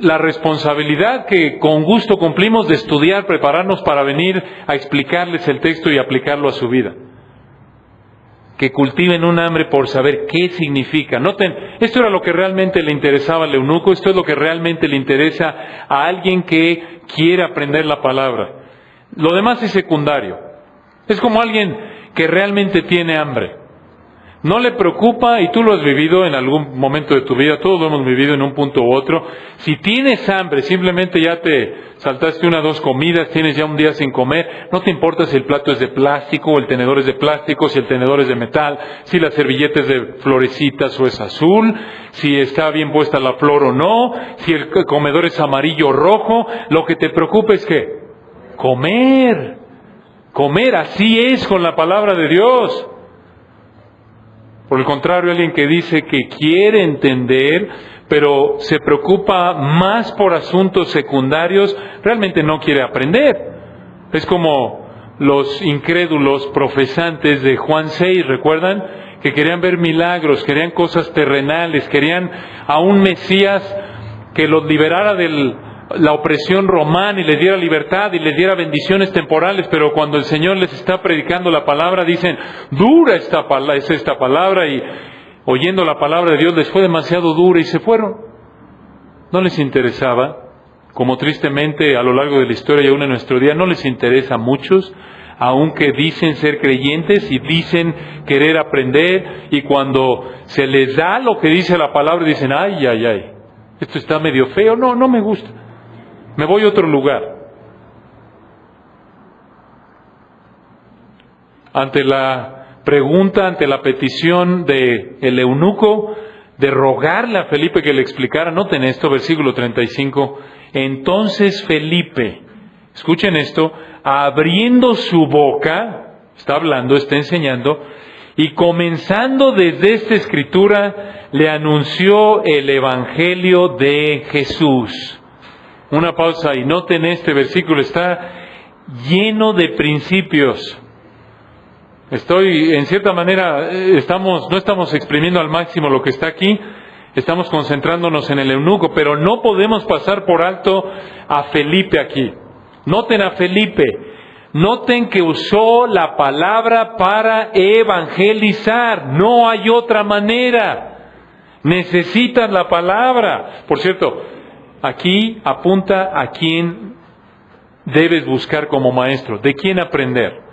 [SPEAKER 1] la responsabilidad que con gusto cumplimos de estudiar, prepararnos para venir a explicarles el texto y aplicarlo a su vida. Que cultiven un hambre por saber qué significa. Noten, esto era lo que realmente le interesaba al eunuco, esto es lo que realmente le interesa a alguien que quiere aprender la palabra. Lo demás es secundario. Es como alguien que realmente tiene hambre. No le preocupa, y tú lo has vivido en algún momento de tu vida, todos lo hemos vivido en un punto u otro. Si tienes hambre, simplemente ya te saltaste 1 o 2 comidas, tienes ya un día sin comer, no te importa si el plato es de plástico o el tenedor es de plástico, si el tenedor es de metal, si la servilleta es de florecitas o es azul, si está bien puesta la flor o no, si el comedor es amarillo o rojo. Lo que te preocupa es que comer. Comer, así es con la palabra de Dios. Por el contrario, alguien que dice que quiere entender, pero se preocupa más por asuntos secundarios, realmente no quiere aprender. Es como los incrédulos profesantes de Juan 6, ¿recuerdan? Que querían ver milagros, querían cosas terrenales, querían a un Mesías que los liberara del la opresión romana y les diera libertad y les diera bendiciones temporales, pero cuando el Señor les está predicando la palabra, dicen, dura es esta palabra, y oyendo la palabra de Dios les fue demasiado dura y se fueron. No les interesaba, como tristemente a lo largo de la historia y aún en nuestro día, no les interesa a muchos, aunque dicen ser creyentes y dicen querer aprender, y cuando se les da lo que dice la palabra, dicen, ay, esto está medio feo, no me gusta, me voy a otro lugar. Ante la pregunta, ante la petición de el eunuco de rogarle a Felipe que le explicara, noten esto, versículo 35, entonces Felipe, escuchen esto, abriendo su boca, está hablando, está enseñando, y comenzando desde esta escritura, le anunció el Evangelio de Jesús. Una pausa y noten este versículo, está lleno de principios. En cierta manera, no estamos exprimiendo al máximo lo que está aquí, estamos concentrándonos en el eunuco, pero no podemos pasar por alto a Felipe aquí. Noten a Felipe, noten que usó la palabra para evangelizar, no hay otra manera, necesitan la palabra. Por cierto, aquí apunta a quién debes buscar como maestro, de quién aprender.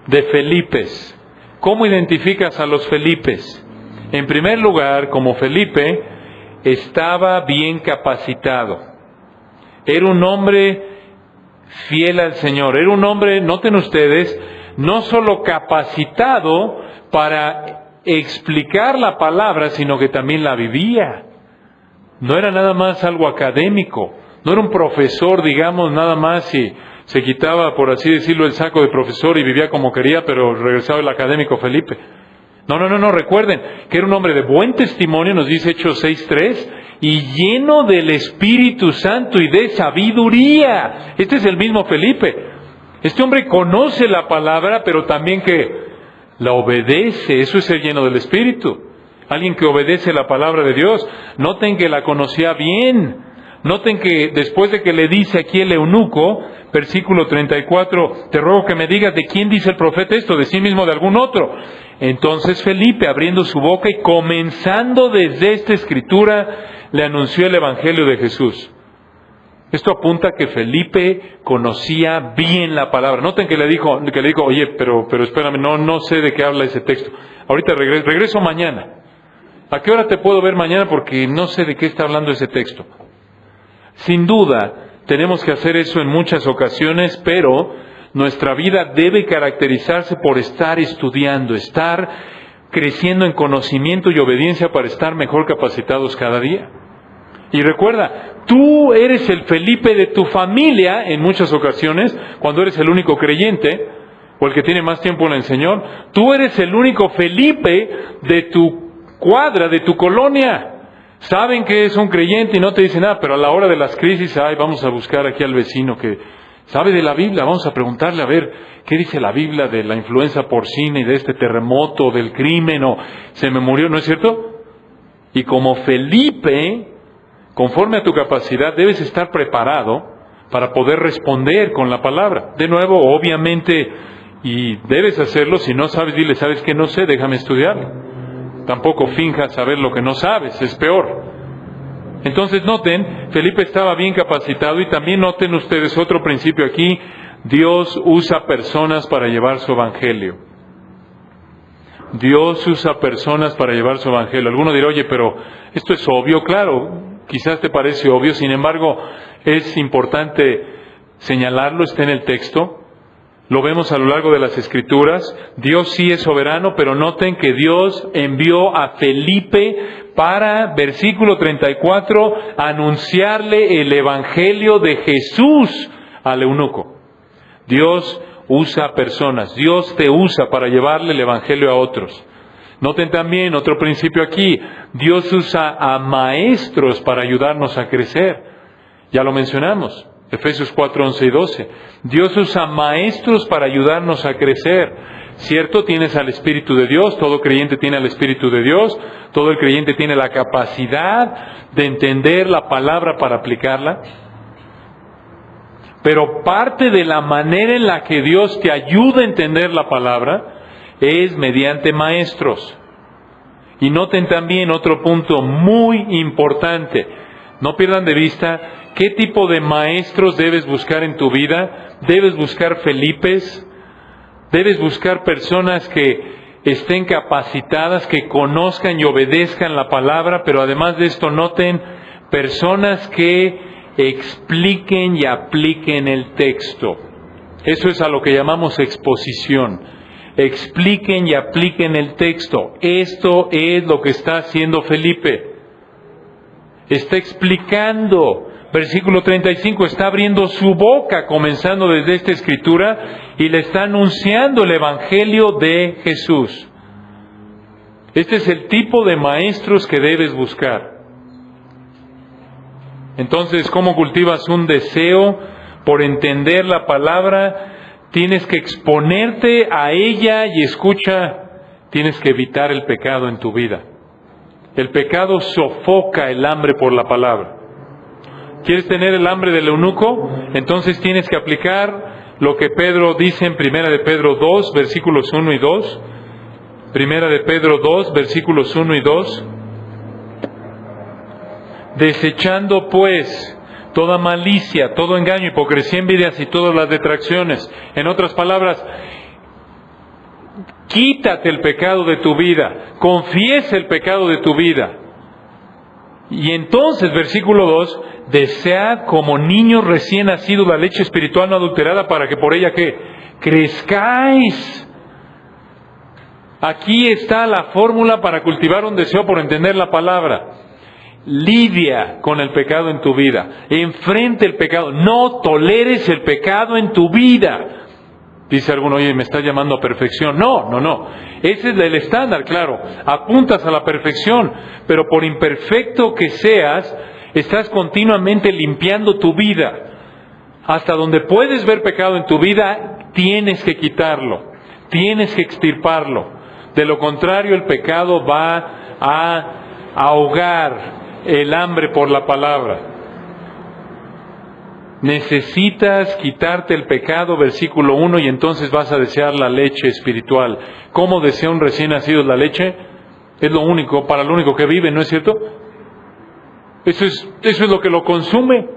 [SPEAKER 1] De Felipes. ¿Cómo identificas a los Felipes? En primer lugar, como Felipe estaba bien capacitado. Era un hombre fiel al Señor. Era un hombre, noten ustedes, no solo capacitado para explicar la palabra, sino que también la vivía. No era nada más algo académico. No era un profesor, digamos, nada más y se quitaba, por así decirlo, el saco de profesor y vivía como quería, pero regresaba el académico Felipe. No, recuerden que era un hombre de buen testimonio, nos dice Hechos 6:3, y lleno del Espíritu Santo y de sabiduría. Este es el mismo Felipe. Este hombre conoce la palabra, pero también que la obedece. Eso es ser lleno del Espíritu. Alguien que obedece la palabra de Dios. Noten que la conocía bien. Noten que después de que le dice aquí el eunuco, versículo 34, te ruego que me digas de quién dice el profeta esto, de sí mismo o de algún otro. Entonces Felipe, abriendo su boca y comenzando desde esta escritura, le anunció el Evangelio de Jesús. Esto apunta a que Felipe conocía bien la palabra. Noten que le dijo, oye, pero espérame, no sé de qué habla ese texto. Ahorita regreso mañana. ¿A qué hora te puedo ver mañana? Porque no sé de qué está hablando ese texto. Sin duda, tenemos que hacer eso en muchas ocasiones, pero nuestra vida debe caracterizarse por estar estudiando, estar creciendo en conocimiento y obediencia para estar mejor capacitados cada día. Y recuerda, tú eres el Felipe de tu familia en muchas ocasiones, cuando eres el único creyente, o el que tiene más tiempo en el Señor. Tú eres el único Felipe de tu cuadra, de tu colonia. Saben que es un creyente y no te dicen nada, pero a la hora de las crisis, vamos a buscar aquí al vecino que sabe de la Biblia, vamos a preguntarle a ver qué dice la Biblia de la influenza porcina y de este terremoto, del crimen, o se me murió, ¿no es cierto? Y como Felipe, conforme a tu capacidad, debes estar preparado para poder responder con la palabra. De nuevo, obviamente, y debes hacerlo, si no sabes, dile, ¿sabes qué? No sé, déjame estudiar. Tampoco finjas saber lo que no sabes, es peor. Entonces noten, Felipe estaba bien capacitado, y también noten ustedes otro principio aquí: Dios usa personas para llevar su evangelio. Dios usa personas para llevar su evangelio. Alguno dirá, oye, pero esto es obvio. Claro, quizás te parece obvio, sin embargo, es importante señalarlo, está en el texto. Lo vemos a lo largo de las Escrituras. Dios sí es soberano, pero noten que Dios envió a Felipe para, versículo 34, anunciarle el Evangelio de Jesús al eunuco. Dios usa personas, Dios te usa para llevarle el Evangelio a otros. Noten también otro principio aquí: Dios usa a maestros para ayudarnos a crecer. Ya lo mencionamos. Efesios 4, 11 y 12. Dios usa maestros para ayudarnos a crecer. ¿Cierto? Tienes al Espíritu de Dios, todo creyente tiene al Espíritu de Dios, todo el creyente tiene la capacidad de entender la palabra para aplicarla. Pero parte de la manera en la que Dios te ayuda a entender la palabra es mediante maestros. Y noten también otro punto muy importante. No pierdan de vista qué tipo de maestros debes buscar en tu vida. Debes buscar Felipes, debes buscar personas que estén capacitadas, que conozcan y obedezcan la palabra, pero además de esto noten personas que expliquen y apliquen el texto. Eso es a lo que llamamos exposición. Expliquen y apliquen el texto. Esto es lo que está haciendo Felipe. Está explicando. Versículo 35, está abriendo su boca, comenzando desde esta escritura, y le está anunciando el Evangelio de Jesús. Este es el tipo de maestros que debes buscar. Entonces, ¿cómo cultivas un deseo por entender la palabra? Tienes que exponerte a ella y escucha, tienes que evitar el pecado en tu vida. El pecado sofoca el hambre por la palabra. ¿Quieres tener el hambre del eunuco? Entonces tienes que aplicar lo que Pedro dice en Primera de Pedro 2, versículos 1 y 2. Primera de Pedro 2, versículos 1 y 2. Desechando pues toda malicia, todo engaño, hipocresía, envidias y todas las detracciones. En otras palabras, quítate el pecado de tu vida, confiesa el pecado de tu vida. Y entonces, versículo 2, desead como niños recién nacidos la leche espiritual no adulterada para que por ella, ¿qué? Crezcáis. Aquí está la fórmula para cultivar un deseo por entender la palabra. Lidia con el pecado en tu vida. Enfrente el pecado. No toleres el pecado en tu vida. Dice alguno, oye, me está llamando a perfección. No. Ese es el estándar, claro. Apuntas a la perfección, pero por imperfecto que seas, estás continuamente limpiando tu vida. Hasta donde puedes ver pecado en tu vida, tienes que quitarlo. Tienes que extirparlo. De lo contrario, el pecado va a ahogar el hambre por la palabra. Necesitas quitarte el pecado, versículo 1, y entonces vas a desear la leche espiritual. ¿Cómo desea un recién nacido la leche? Es lo único, para lo único que vive, ¿no es cierto? Eso es lo que lo consume.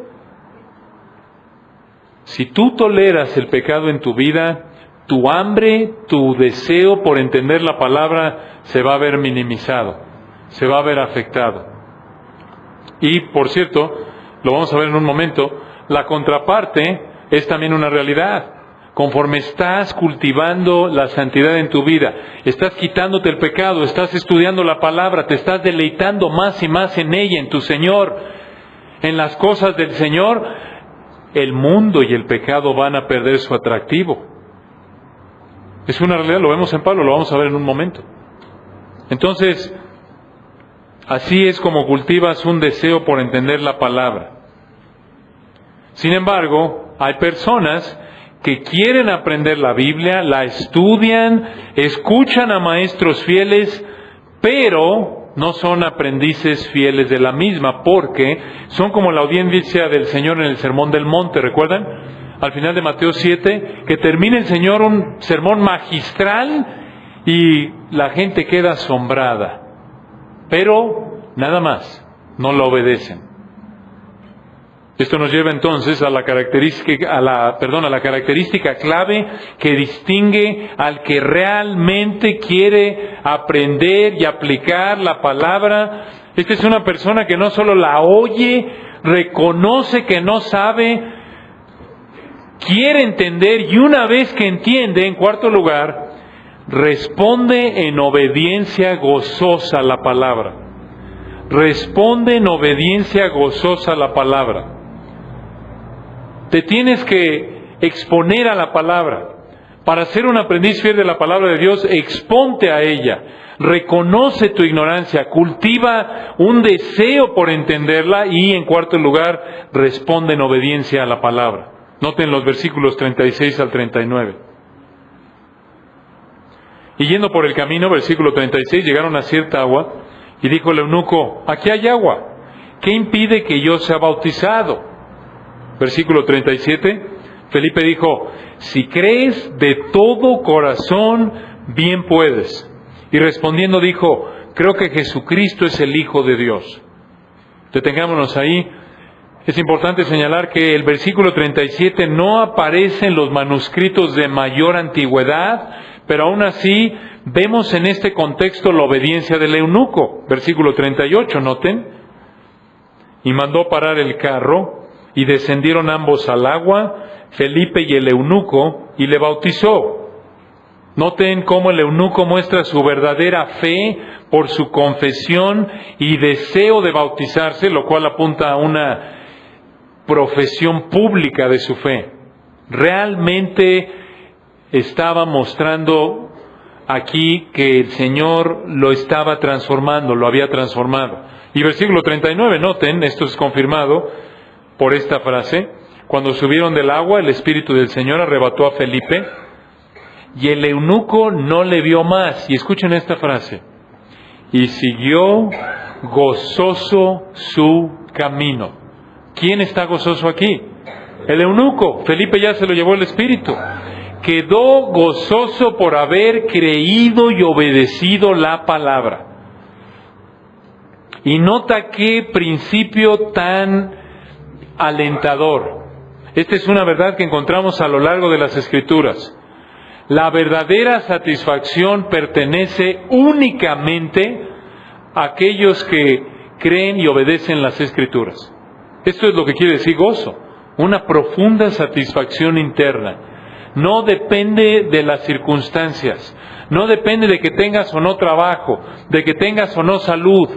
[SPEAKER 1] Si tú toleras el pecado en tu vida, tu hambre, tu deseo por entender la palabra se va a ver minimizado, se va a ver afectado. Y, por cierto, lo vamos a ver en un momento, la contraparte es también una realidad. Conforme estás cultivando la santidad en tu vida, estás quitándote el pecado, estás estudiando la palabra, te estás deleitando más y más en ella, en tu Señor, en las cosas del Señor, el mundo y el pecado van a perder su atractivo. Es una realidad, lo vemos en Pablo, lo vamos a ver en un momento. Entonces, así es como cultivas un deseo por entender la palabra. Sin embargo, hay personas que quieren aprender la Biblia, la estudian, escuchan a maestros fieles, pero no son aprendices fieles de la misma, porque son como la audiencia del Señor en el Sermón del Monte, ¿recuerdan? Al final de Mateo 7, que termina el Señor un sermón magistral y la gente queda asombrada, pero nada más, no lo obedecen. Esto nos lleva entonces a la característica clave que distingue al que realmente quiere aprender y aplicar la palabra. Esta es una persona que no solo la oye, reconoce que no sabe, quiere entender, y una vez que entiende, en cuarto lugar, responde en obediencia gozosa a la palabra. Responde en obediencia gozosa a la palabra. Te tienes que exponer a la palabra. Para ser un aprendiz fiel de la palabra de Dios, exponte a ella. Reconoce tu ignorancia, cultiva un deseo por entenderla y, en cuarto lugar, responde en obediencia a la palabra. Noten los versículos 36 al 39. Y yendo por el camino, versículo 36, llegaron a cierta agua y dijo el eunuco, aquí hay agua, ¿qué impide que yo sea bautizado? Versículo 37, Felipe dijo, si crees de todo corazón, bien puedes. Y respondiendo dijo, creo que Jesucristo es el Hijo de Dios. Detengámonos ahí. Es importante señalar que el versículo 37 no aparece en los manuscritos de mayor antigüedad, pero aún así vemos en este contexto la obediencia del eunuco. Versículo 38, noten. Y mandó parar el carro, y descendieron ambos al agua, Felipe y el eunuco, y le bautizó. Noten cómo el eunuco muestra su verdadera fe por su confesión y deseo de bautizarse, lo cual apunta a una profesión pública de su fe. Realmente estaba mostrando aquí que el Señor lo estaba transformando, lo había transformado. Y versículo 39, noten, esto es confirmado por esta frase, cuando subieron del agua, el Espíritu del Señor arrebató a Felipe, y el eunuco no le vio más. Y escuchen esta frase, y siguió gozoso su camino. ¿Quién está gozoso aquí? El eunuco. Felipe ya se lo llevó el Espíritu. Quedó gozoso por haber creído y obedecido la palabra. Y nota qué principio tan alentador. Esta es una verdad que encontramos a lo largo de las Escrituras. La verdadera satisfacción pertenece únicamente a aquellos que creen y obedecen las Escrituras. Esto es lo que quiere decir gozo, una profunda satisfacción interna. No depende de las circunstancias, no depende de que tengas o no trabajo, de que tengas o no salud.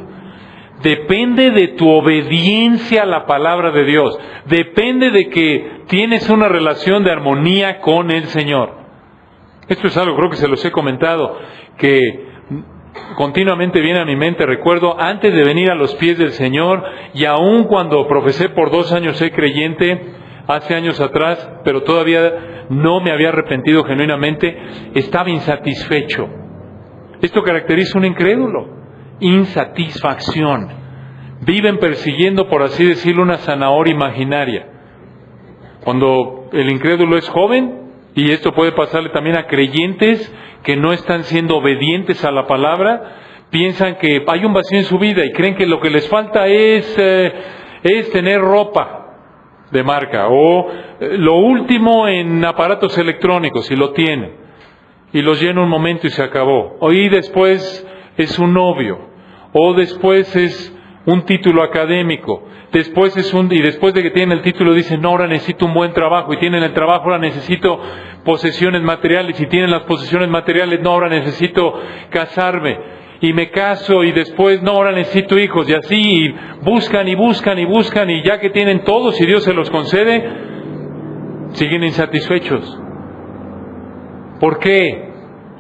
[SPEAKER 1] Depende de tu obediencia a la palabra de Dios. Depende de que tienes una relación de armonía con el Señor. Esto es algo, creo que se los he comentado, que continuamente viene a mi mente. Recuerdo antes de venir a los pies del Señor, y aún cuando profesé por 2 años ser creyente, hace años atrás, pero todavía no me había arrepentido genuinamente, estaba insatisfecho. Esto caracteriza un incrédulo. Insatisfacción. Viven persiguiendo, por así decirlo, una zanahoria imaginaria. Cuando el incrédulo es joven, y esto puede pasarle también a creyentes que no están siendo obedientes a la palabra, piensan que hay un vacío en su vida y creen que lo que les falta es tener ropa de marca o lo último en aparatos electrónicos, y lo tienen y los llena un momento y se acabó. Y después es un novio, o después es un título académico, después y después de que tienen el título dicen, no, ahora necesito un buen trabajo, y tienen el trabajo, ahora necesito posesiones materiales, y tienen las posesiones materiales, no, ahora necesito casarme, y me caso, y después, no, ahora necesito hijos, y así, y buscan y buscan y buscan, y ya que tienen todos y Dios se los concede, siguen insatisfechos. ¿Por qué?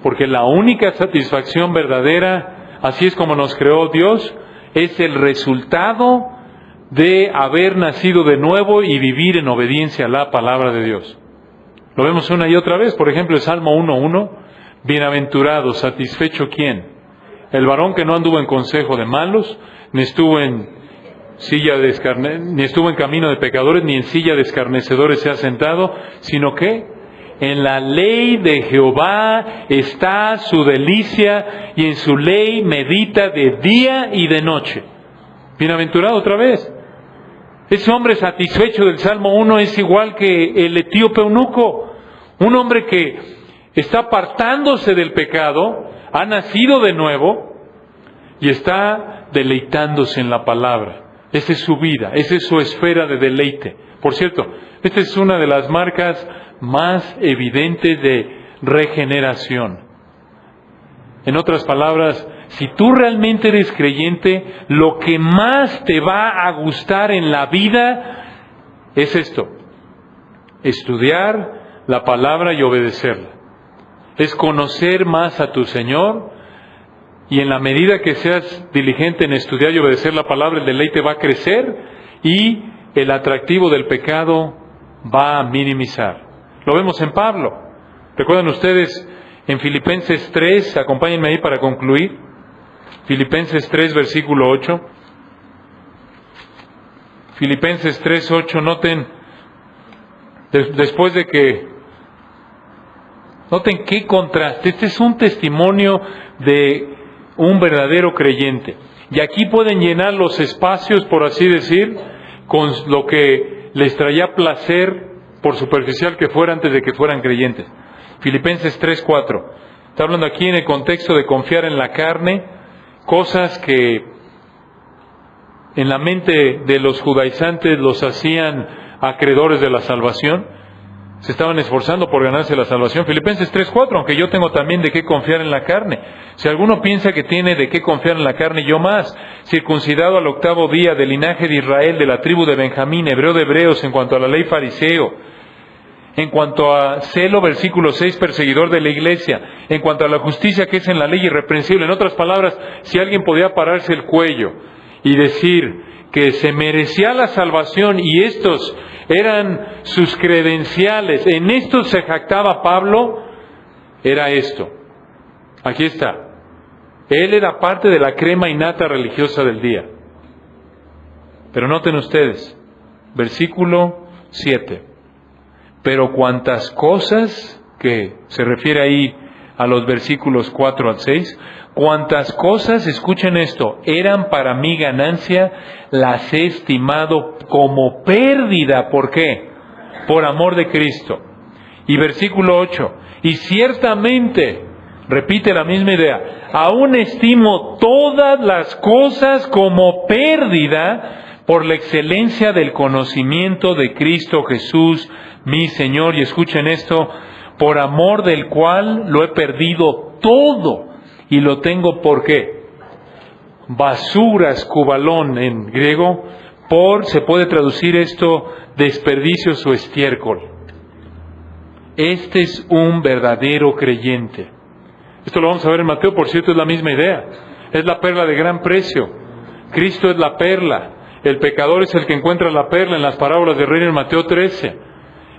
[SPEAKER 1] Porque la única satisfacción verdadera, así es como nos creó Dios, es el resultado de haber nacido de nuevo y vivir en obediencia a la palabra de Dios. Lo vemos una y otra vez. Por ejemplo, el Salmo 1:1, bienaventurado, satisfecho ¿quién? El varón que no anduvo en consejo de malos, ni estuvo en camino de pecadores, ni en silla de escarnecedores se ha sentado, sino que en la ley de Jehová está su delicia, y en su ley medita de día y de noche. Bienaventurado otra vez. Ese hombre satisfecho del Salmo 1 es igual que el etíope eunuco, un hombre que está apartándose del pecado, ha nacido de nuevo y está deleitándose en la palabra. Esa es su vida, esa es su esfera de deleite. Por cierto, esta es una de las marcas más evidentes de regeneración. En otras palabras, si tú realmente eres creyente, lo que más te va a gustar en la vida es esto: estudiar la palabra y obedecerla. Es conocer más a tu Señor, y en la medida que seas diligente en estudiar y obedecer la palabra, el deleite va a crecer y el atractivo del pecado va a minimizar. Lo vemos en Pablo. ¿Recuerdan ustedes en Filipenses 3? Acompáñenme ahí para concluir. Filipenses 3, versículo 8. Filipenses 3, 8, noten Después de que... Noten qué contraste. Este es un testimonio de un verdadero creyente. Y aquí pueden llenar los espacios, por así decir, con lo que les traía placer, por superficial que fuera, antes de que fueran creyentes. Filipenses 3:4. Está hablando aquí en el contexto de confiar en la carne, cosas que en la mente de los judaizantes los hacían acreedores de la salvación. Se estaban esforzando por ganarse la salvación. Filipenses 3:4, aunque yo tengo también de qué confiar en la carne. Si alguno piensa que tiene de qué confiar en la carne, yo más, circuncidado al 8º día, del linaje de Israel, de la tribu de Benjamín, hebreo de hebreos, en cuanto a la ley fariseo, en cuanto a celo, versículo 6, perseguidor de la iglesia, en cuanto a la justicia que es en la ley irreprensible. En otras palabras, si alguien podía pararse el cuello y decir que se merecía la salvación y estos eran sus credenciales, en esto se jactaba Pablo, era esto. Aquí está. Él era parte de la crema innata religiosa del día. Pero noten ustedes, versículo 7. Pero cuantas cosas, que se refiere ahí a los versículos 4 al 6, cuantas cosas, escuchen esto, eran para mí ganancia, las he estimado como pérdida. ¿Por qué? Por amor de Cristo. Y versículo 8, y ciertamente, repite la misma idea, aún estimo todas las cosas como pérdida por la excelencia del conocimiento de Cristo Jesús, mi Señor. Y escuchen esto, por amor del cual lo he perdido todo y lo tengo, ¿por qué? Basura, escubalón en griego, se puede traducir esto, desperdicios o estiércol. Este es un verdadero creyente. Esto lo vamos a ver en Mateo, por cierto, es la misma idea. Es la perla de gran precio. Cristo es la perla. El pecador es el que encuentra la perla en las parábolas del reino en Mateo 13.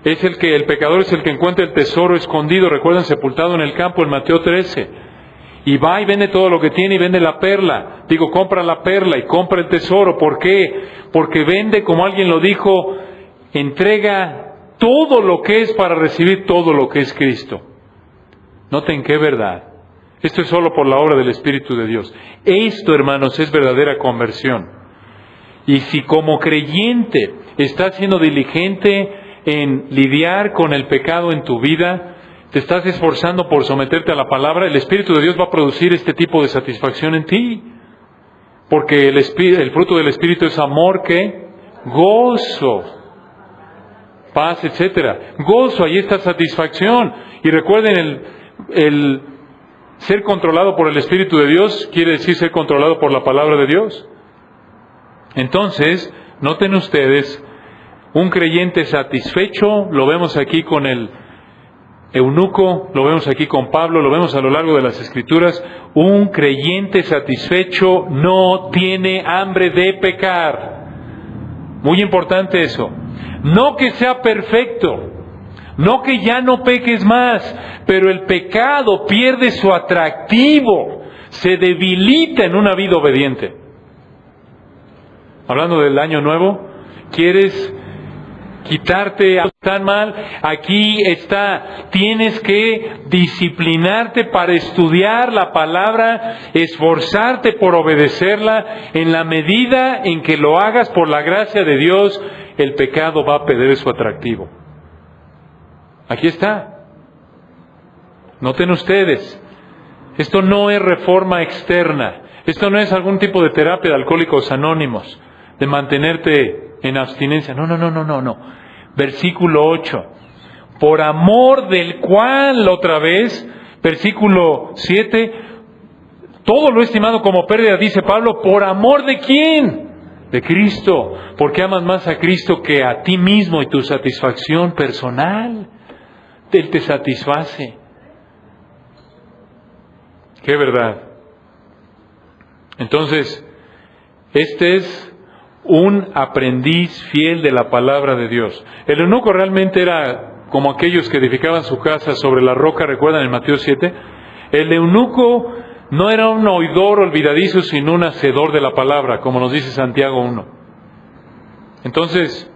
[SPEAKER 1] El pecador es el que encuentra el tesoro escondido, recuerdan, sepultado en el campo en Mateo 13. Y va y vende todo lo que tiene y vende la perla. Compra la perla y compra el tesoro. ¿Por qué? Porque vende, como alguien lo dijo, entrega todo lo que es para recibir todo lo que es Cristo. Noten qué verdad. Esto es solo por la obra del Espíritu de Dios. Esto, hermanos, es verdadera conversión. Y si como creyente estás siendo diligente en lidiar con el pecado en tu vida, te estás esforzando por someterte a la palabra, el Espíritu de Dios va a producir este tipo de satisfacción en ti. Porque el fruto del Espíritu es amor, ¿qué? Gozo, paz, etcétera. Gozo, ahí está satisfacción. Y recuerden, el ser controlado por el Espíritu de Dios quiere decir ser controlado por la palabra de Dios. Entonces, noten ustedes, un creyente satisfecho, lo vemos aquí con el eunuco, lo vemos aquí con Pablo, lo vemos a lo largo de las Escrituras. Un creyente satisfecho no tiene hambre de pecar. Muy importante eso. No que sea perfecto, no que ya no peques más, pero el pecado pierde su atractivo, se debilita en una vida obediente. Hablando del año nuevo, ¿quieres quitarte tan mal? Aquí está, tienes que disciplinarte para estudiar la palabra, esforzarte por obedecerla. En la medida en que lo hagas por la gracia de Dios, el pecado va a perder su atractivo. Aquí está. Noten ustedes, esto no es reforma externa, esto no es algún tipo de terapia de Alcohólicos Anónimos, de mantenerte en abstinencia. No. Versículo 8. Por amor del cual, otra vez, versículo 7, todo lo he estimado como pérdida, dice Pablo, ¿por amor de quién? De Cristo. Porque amas más a Cristo que a ti mismo y tu satisfacción personal. Él te satisface. ¡Qué verdad! Entonces, este es un aprendiz fiel de la palabra de Dios. El eunuco realmente era como aquellos que edificaban su casa sobre la roca, ¿recuerdan en Mateo 7? El eunuco no era un oidor olvidadizo, sino un hacedor de la palabra, como nos dice Santiago 1. Entonces,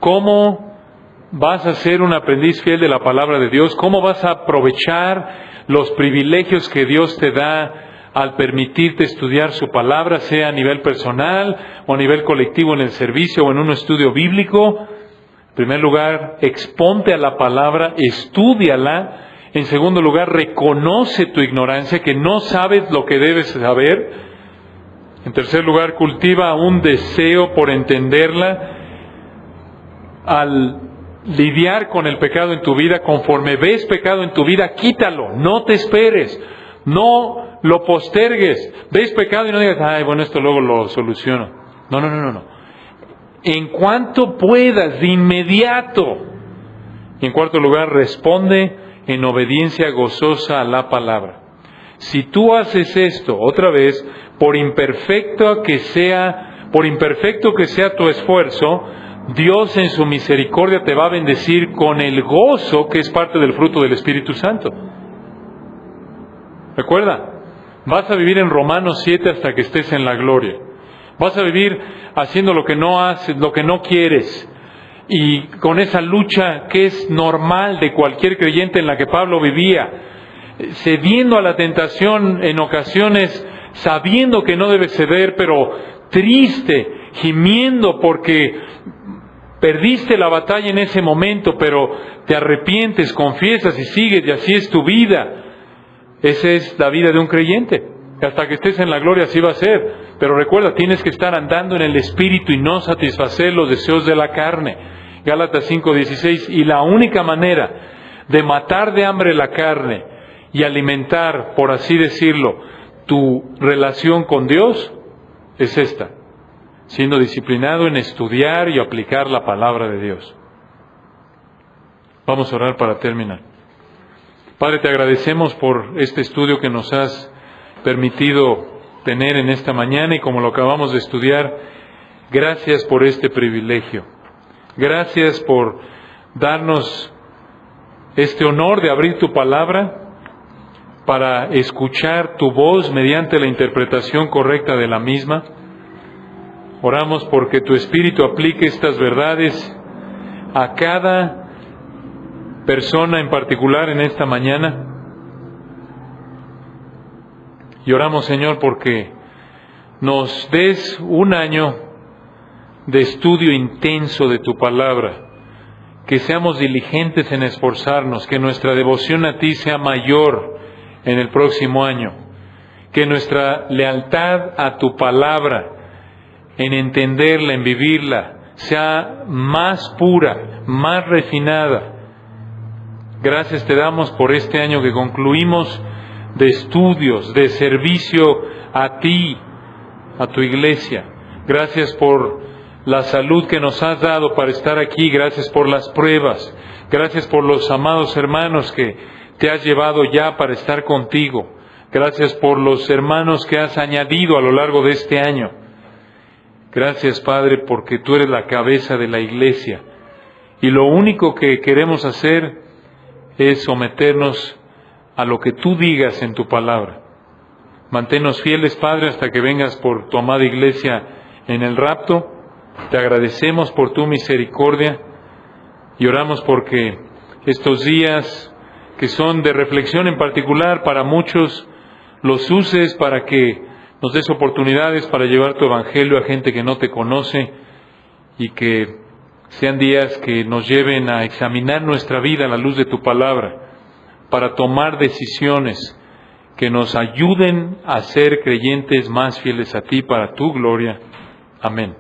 [SPEAKER 1] ¿cómo vas a ser un aprendiz fiel de la palabra de Dios? ¿Cómo vas a aprovechar los privilegios que Dios te da al permitirte estudiar su palabra, sea a nivel personal o a nivel colectivo en el servicio o en un estudio bíblico? En primer lugar, exponte a la palabra, estúdiala. En segundo lugar, reconoce tu ignorancia, que no sabes lo que debes saber. En tercer lugar, cultiva un deseo por entenderla. Al lidiar con el pecado en tu vida, conforme ves pecado en tu vida, quítalo, no te esperes, no lo postergues. Ves pecado y no digas, ay, bueno, esto luego lo soluciono. No. En cuanto puedas, de inmediato. Y en cuarto lugar, responde en obediencia gozosa a la palabra. Si tú haces esto, otra vez, por imperfecto que sea tu esfuerzo, Dios en su misericordia te va a bendecir con el gozo que es parte del fruto del Espíritu Santo. Recuerda, vas a vivir en Romanos 7 hasta que estés en la gloria. Vas a vivir haciendo lo que no haces, lo que no quieres. Y con esa lucha que es normal de cualquier creyente en la que Pablo vivía, cediendo a la tentación en ocasiones, sabiendo que no debe ceder, pero triste, gimiendo porque perdiste la batalla en ese momento, pero te arrepientes, confiesas y sigues, y así es tu vida. Esa es la vida de un creyente. Hasta que estés en la gloria así va a ser. Pero recuerda, tienes que estar andando en el Espíritu y no satisfacer los deseos de la carne. Gálatas 5:16. Y la única manera de matar de hambre la carne y alimentar, por así decirlo, tu relación con Dios es esta: siendo disciplinado en estudiar y aplicar la palabra de Dios. Vamos a orar para terminar. Padre, te agradecemos por este estudio que nos has permitido tener en esta mañana, y como lo acabamos de estudiar, gracias por este privilegio. Gracias por darnos este honor de abrir tu palabra para escuchar tu voz mediante la interpretación correcta de la misma. Oramos porque tu Espíritu aplique estas verdades a cada persona en particular en esta mañana. Y oramos, Señor, porque nos des un año de estudio intenso de tu palabra, que seamos diligentes en esforzarnos, que nuestra devoción a ti sea mayor en el próximo año, que nuestra lealtad a tu palabra, en entenderla, en vivirla, sea más pura, más refinada. Gracias te damos por este año que concluimos de estudios, de servicio a ti, a tu iglesia. Gracias por la salud que nos has dado para estar aquí. Gracias por las pruebas. Gracias por los amados hermanos que te has llevado ya para estar contigo. Gracias por los hermanos que has añadido a lo largo de este año. Gracias, Padre, porque tú eres la cabeza de la iglesia. Y lo único que queremos hacer es someternos a lo que tú digas en tu palabra. Manténnos fieles, Padre, hasta que vengas por tu amada iglesia en el rapto. Te agradecemos por tu misericordia y oramos porque estos días que son de reflexión en particular para muchos, los uses para que nos des oportunidades para llevar tu evangelio a gente que no te conoce, y que sean días que nos lleven a examinar nuestra vida a la luz de tu palabra, para tomar decisiones que nos ayuden a ser creyentes más fieles a ti para tu gloria. Amén.